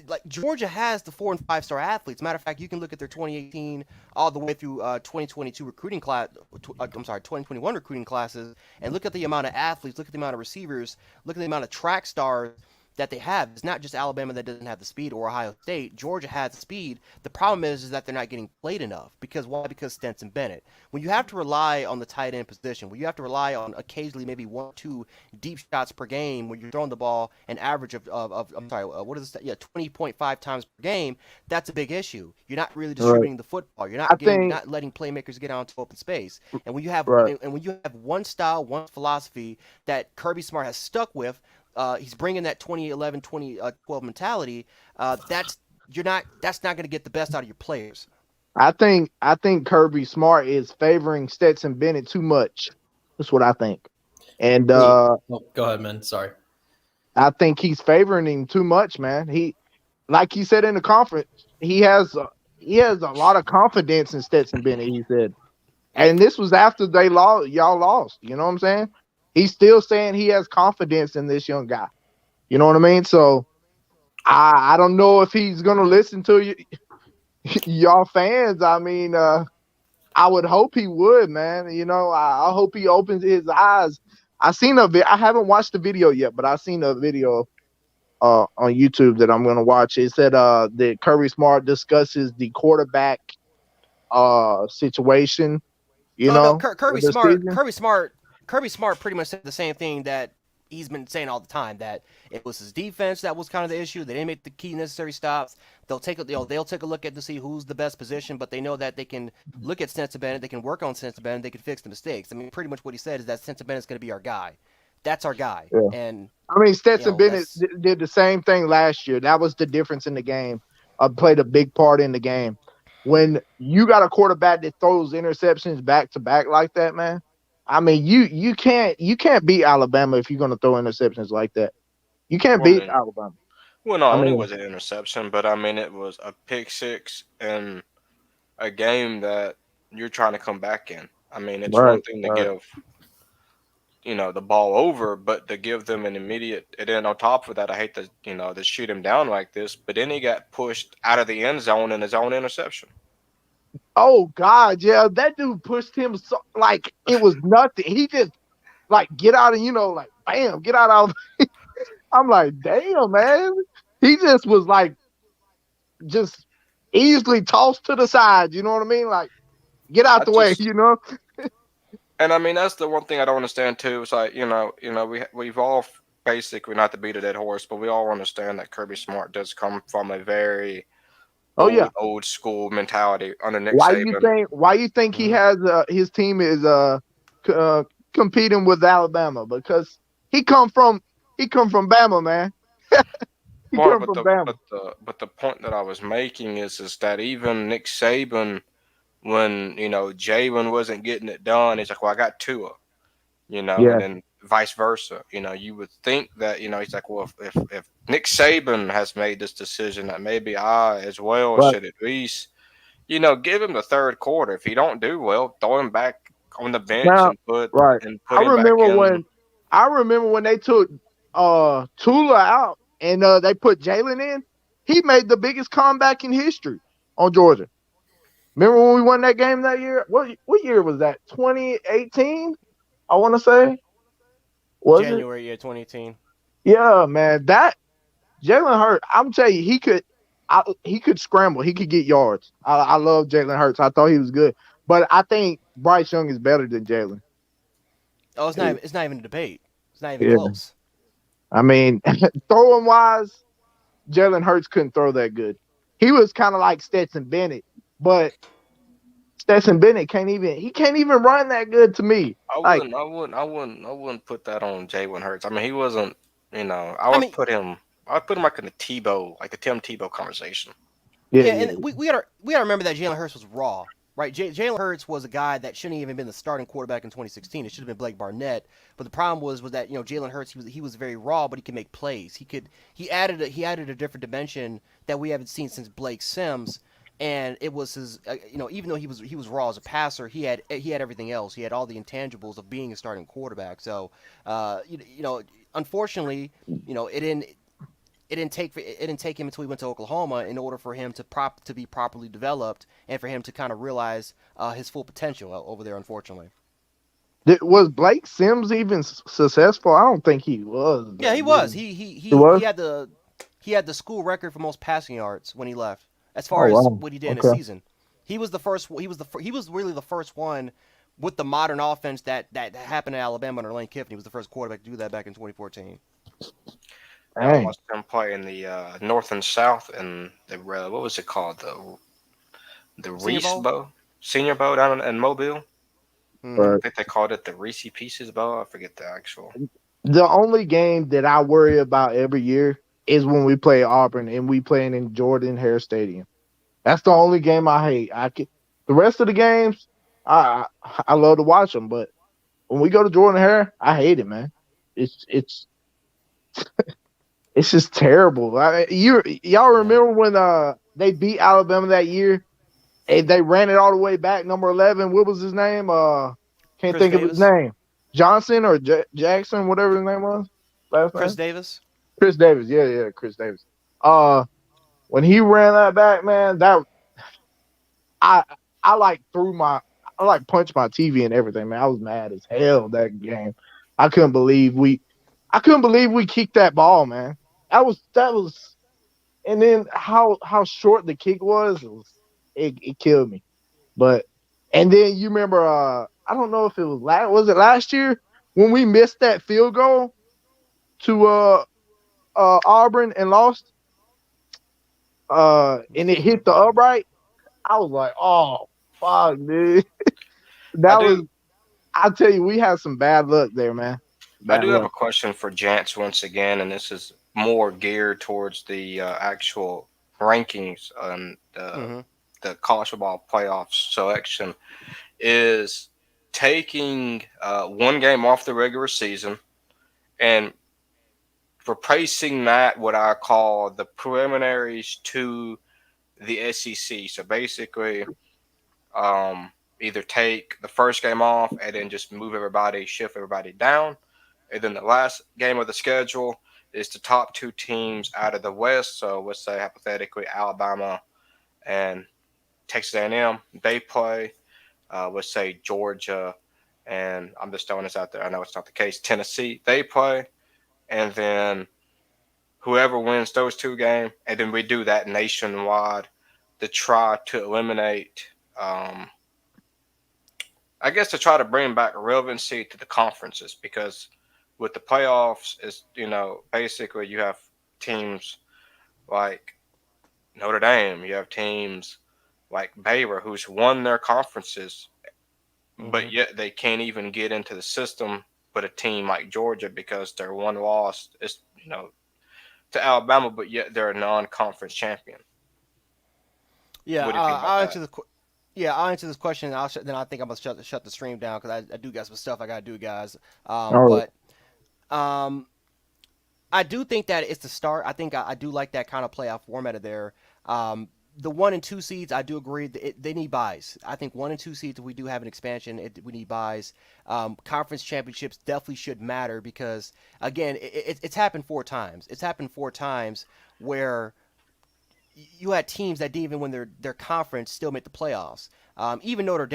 Like Georgia has the 4 and 5 star athletes. Matter of fact, you can look at their 2018 all the way through 2022 recruiting class. I'm sorry, 2021 recruiting classes, and look at the amount of athletes, look at the amount of receivers, look at the amount of track stars that they have. It's not just Alabama that doesn't have the speed or Ohio State. Georgia has the speed. The problem is that they're not getting played enough. Because why? Because Stetson Bennett. When you have to rely on the tight end position, when you have to rely on occasionally maybe 1 or 2 deep shots per game, when you're throwing the ball an average of I'm sorry, what is this? Yeah, 20.5 times per game. That's a big issue. You're not really right. distributing the football. You're I you're think not letting playmakers get out into open space. And when you have right. when you have one style, one philosophy that Kirby Smart has stuck with, he's bringing that 2011, 2012 mentality. That's not going to get the best out of your players. I think Kirby Smart is favoring Stetson Bennett too much. That's what I think. And Oh, go ahead, man. Sorry. I think he's favoring him too much, man. He, like he said in the conference, he has a lot of confidence in Stetson Bennett. He said, and this was after they lost. Y'all lost. You know what I'm saying? He's still saying he has confidence in this young guy. You know what I mean? So I don't know if he's gonna listen to you, y'all fans. I mean, I would hope he would, man. You know, I hope he opens his eyes. I haven't watched the video yet, but I seen a video on YouTube that I'm gonna watch. It said that Kirby Smart discusses the quarterback situation, you Oh no, know, Kirby this Smart, season. Kirby Smart pretty much said the same thing that he's been saying all the time, that it was his defense that was kind of the issue. They didn't make the key necessary stops. They'll take a look at to see who's the best position, but they know that they can look at Stetson Bennett, they can work on Stetson Bennett, they can fix the mistakes. I mean, pretty much what he said is that Stetson Bennett's going to be our guy. That's our guy, Yeah. and I mean, Stetson Bennett that's did the same thing last year. That was the difference in the game. Played a big part in the game. When you got a quarterback that throws interceptions back to back like that, man. I mean, you can't beat Alabama if you're gonna throw interceptions like that. You can't Well, I beat mean, Alabama. well, not I only mean, was it interception, but I mean it was a pick six in a game that you're trying to come back in. I mean, it's right, one thing to right. give the ball over, but to give them an immediate, and then on top of that, I hate to shoot him down like this, but then he got pushed out of the end zone in his own interception. Oh God, yeah, that dude pushed him so like it was nothing. He just like get out of like bam, get out of. I'm like, damn, man. He just was like just easily tossed to the side. You know what I mean? Like get out I the way. just, and I mean that's the one thing I don't understand too. It's like we've all basically, not to beat a dead horse, but we all understand that Kirby Smart does come from a very Oh yeah. old school mentality under Nick Why you Saban. think? Why you think he has his team is competing with Alabama? Because he come from Bama, man. He Well, come but from the Bama. but the but the point that I was making is that even Nick Saban, when Jalen wasn't getting it done, he's like, well, I got Tua, and Yeah. then vice versa. You would think that he's like, well, if Nick Saban has made this decision, that maybe I as well Right. should at least give him the third quarter. If he don't do well, throw him back on the bench Now, and put right. I him back remember in. when I remember when they took Tula out and they put Jalen in. He made the biggest comeback in history on Georgia. Remember when we won that game that year? What year was that? 2018, I want to say. Was it? January 2018. Yeah, man. That Jalen Hurts, I'm telling you, he could scramble. He could get yards. I love Jalen Hurts. I thought he was good. But I think Bryce Young is better than Jalen. Oh, it's not even a debate. It's not even Yeah. close. I mean, throwing wise, Jalen Hurts couldn't throw that good. He was kind of like Stetson Bennett, but Stetson Bennett can't even run that good to me. I Like, wouldn't, I wouldn't, I wouldn't, I wouldn't put that on Jalen Hurts. I mean, he wasn't. I I would mean, put him. I would put him like in the Tebow, like the Tim Tebow conversation. yeah, yeah, yeah, and we gotta remember that Jalen Hurts was raw, right? Jalen Hurts was a guy that shouldn't even been the starting quarterback in 2016. It should have been Blake Barnett. But the problem was that Jalen Hurts he was very raw, but he could make plays. He added a different dimension that we haven't seen since Blake Sims. And it was his, even though he was raw as a passer, he had everything else. He had all the intangibles of being a starting quarterback. So, unfortunately, it didn't take him until he went to Oklahoma in order for him to be properly developed and for him to kind of realize his full potential over there. Unfortunately, Was Blake Sims even successful? I don't think he was. yeah, Though, he was. really. He he He he he was. had the school record for most passing yards when he left. As far Oh as wow. what he did in a Okay. season, he was the first. He was really the first one with the modern offense that happened in Alabama under Lane Kiffin. He was the first quarterback to do that back in 2014. Yeah, I Dang. watched him play in the North and South and the what was it called, the Senior Reese Bowl. Bowl, Senior Bowl down in Mobile. Mm-hmm. I But think they called it the Reese Pieces Bowl. I forget the actual. the only game that I worry about every year is when we play Auburn and we playing in Jordan Hare Stadium. That's the only game I hate. The rest of the games, I love to watch them, but when we go to Jordan Hare, I hate it, man. It's it's it's just terrible. Y'all Yeah. remember when they beat Alabama that year and they ran it all the way back? Number 11, what was his name? Can't Chris think of his Davis. name. Johnson or Jackson, whatever his name was. Last Chris name. Davis. Chris Davis. Yeah, yeah, Chris Davis. Uh, when he ran that back, man, that I I like threw my I like punched my TV and everything, man. I was mad as hell that game. I couldn't believe we I couldn't believe we kicked that ball, man. That was and then how short the kick it killed me. But and then you remember I don't know if it was it last year when we missed that field goal to Auburn and lost Let me and it see. hit the upright. I was like, oh fuck, dude. I That do was I tell you, we had some bad luck there, man. I Bad do have a luck. question for Jance once again, and this is more geared towards the actual rankings and Mm-hmm. the college football playoff selection. Is taking one game off the regular season and replacing that what I call the preliminaries to the SEC. So basically, um, either take the first game off and then just move everybody, shift everybody down, and then the last game of the schedule is the top two teams out of the West. So let's say hypothetically Alabama and Texas A&M, they play. Let's say Georgia, and I'm just throwing this out there. I know it's not the case. Tennessee, they play, and then whoever wins those two games, and then we do that nationwide to try to eliminate. I guess to try to bring back relevancy to the conferences because with the playoffs is basically you have teams like Notre Dame, you have teams like Baylor who's won their conferences Mm-hmm. but yet they can't even get into the system. But a team like Georgia, because their one loss is to Alabama, but yet they're a non-conference champion. Yeah, What do you think about I'll that? answer yeah, I'll answer this question. And then I think I'm gonna shut the stream down because I do got some stuff I gotta do, guys. All right. But um, I do think that it's the start. I think I do like that kind of playoff format of there. The 1 and 2 seeds, I do agree. They need buys. I think 1 and 2 seeds, if we do have an expansion, we need buys. Conference championships definitely should matter because, again, it's happened 4 times. It's happened 4 times where you had teams that didn't even win their conference still make the playoffs. Even Notre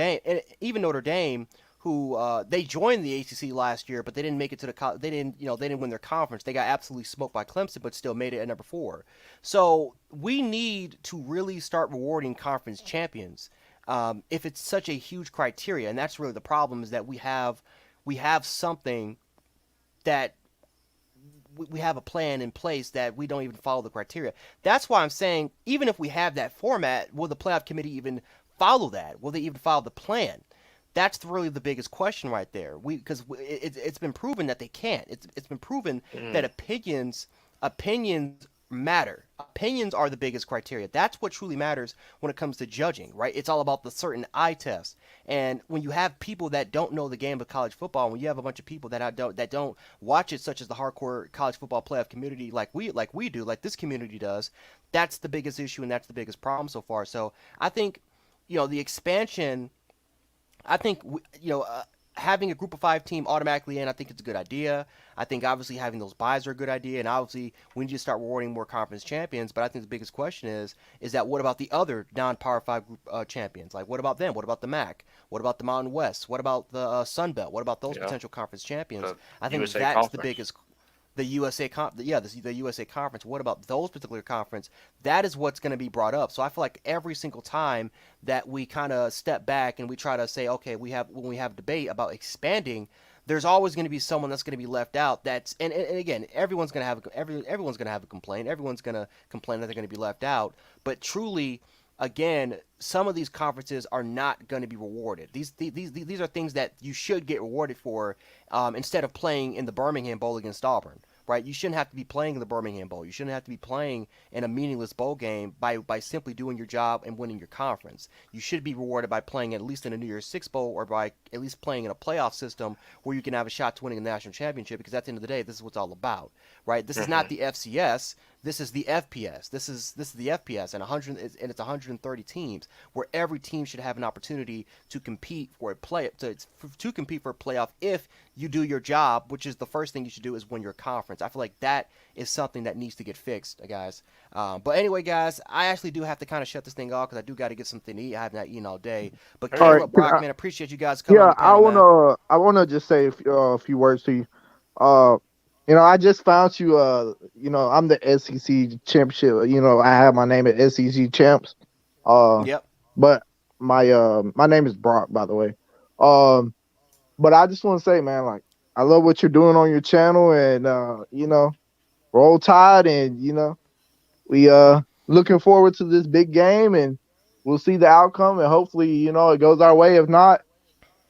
Dame, who they joined the ACC last year, but they didn't make it to they didn't win their conference. They got absolutely smoked by Clemson, but still made it at number 4. So we need to really start rewarding conference champions. If it's such a huge criteria, and that's really the problem, is that we have something that we have a plan in place that we don't even follow the criteria. That's why I'm saying, even if we have that format, will the playoff committee even follow that? Will they even follow the plan? That's really the biggest question right there. Because it's been proven that they can't. It's been proven that opinions matter. Opinions are the biggest criteria. That's what truly matters when it comes to judging, right? It's all about the certain eye test. And when you have people that don't know the game of college football, when you have a bunch of people that don't watch it, such as the hardcore college football playoff community, like we do, like this community does, that's the biggest issue and that's the biggest problem so far. So I think, the expansion. I think having a group of 5 team automatically in, I think it's a good idea. I think obviously having those buys are a good idea, and obviously we need to start rewarding more conference champions. But I think the biggest question is that what about the other non-Power 5 group champions? Like, what about them? What about the MAC? What about the Mountain West? What about the Sun Belt? What about those Yeah, potential conference champions? the I think USA that's the Conference. biggest. The the USA conference. What about those particular conference? That is what's going to be brought up. So I feel like every single time that we kind of step back and we try to say, okay, when we have debate about expanding, there's always going to be someone that's going to be left out. And again, everyone's going to have everyone's going to have a complaint. Everyone's going to complain that they're going to be left out. But truly, again, some of these conferences are not going to be rewarded. These are things that you should get rewarded for, instead of playing in the Birmingham Bowl against Auburn. Right? You shouldn't have to be playing in the Birmingham Bowl. You shouldn't have to be playing in a meaningless bowl game by simply doing your job and winning your conference. You should be rewarded by playing at least in a New Year's Six Bowl, or by at least playing in a playoff system where you can have a shot to winning a national championship, because at the end of the day, this is what it's all about. Right? This is not the FCS. This is the FPS. This is the FPS, and it's 130 teams, where every team should have an opportunity to compete for to compete for a playoff if you do your job, which is the first thing you should do is win your conference. I feel like that is something that needs to get fixed, guys. But anyway, guys, I actually do have to kind of shut this thing off because I do got to get something to eat. I have not eaten all day. But All All right. right. Caleb, Brock, man, appreciate you guys coming on Yeah, the panel, man. I wanna just say a few words to you. Uh, I just found you. I'm the SEC championship. I have my name at SEC champs. Uh, Yep. but my name is Brock, by the way. Um, but I just want to say, man, like, I love what you're doing on your channel, and roll tide, and we looking forward to this big game, and we'll see the outcome, and hopefully, it goes our way. If not,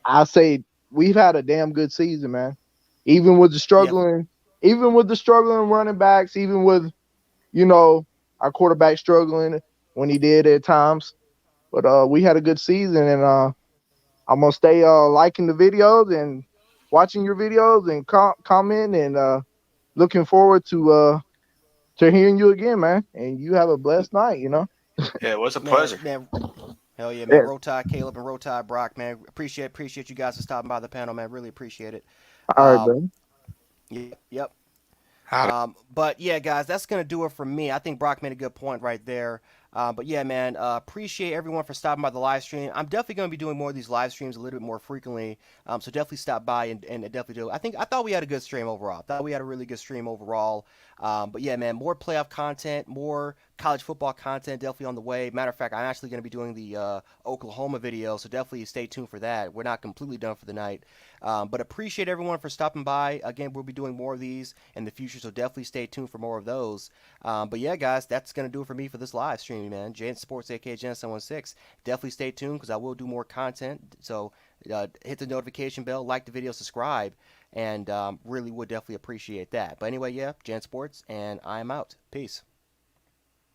I say we've had a damn good season, man. Even with the Yeah. struggling, running backs, even with our quarterback struggling when he did at times. But we had a good season, and I'm gonna stay liking the videos and watching your videos and comment, and looking forward to hearing you again, man. And you have a blessed night. Yeah, it was a Man, pleasure. man, hell yeah, man. Yeah. Roll Tide, Caleb, and Roll Tide, Brock, man. Appreciate you guys for stopping by the panel, man. Really appreciate it. All right, Um, bro. yep. Howdy. But yeah, guys, that's gonna do it for me. I think Brock made a good point right there. But yeah, man, appreciate everyone for stopping by the live stream. I'm definitely gonna be doing more of these live streams a little bit more frequently. So definitely stop by and definitely do. I thought we had a good stream overall. I thought we had a really good stream overall. But yeah, man, more playoff content, more college football content definitely on the way. Matter of fact, I'm actually going to be doing the Oklahoma video, so definitely stay tuned for that. We're not completely done for the night. But appreciate everyone for stopping by. Again, we'll be doing more of these in the future, so definitely stay tuned for more of those. But yeah, guys, that's going to do it for me for this live stream, man. JanceSports, aka Jance716. Definitely stay tuned because I will do more content. So hit the notification bell, like the video, subscribe. and really would definitely appreciate that. But anyway, yeah, JanceSports, and I'm out. Peace.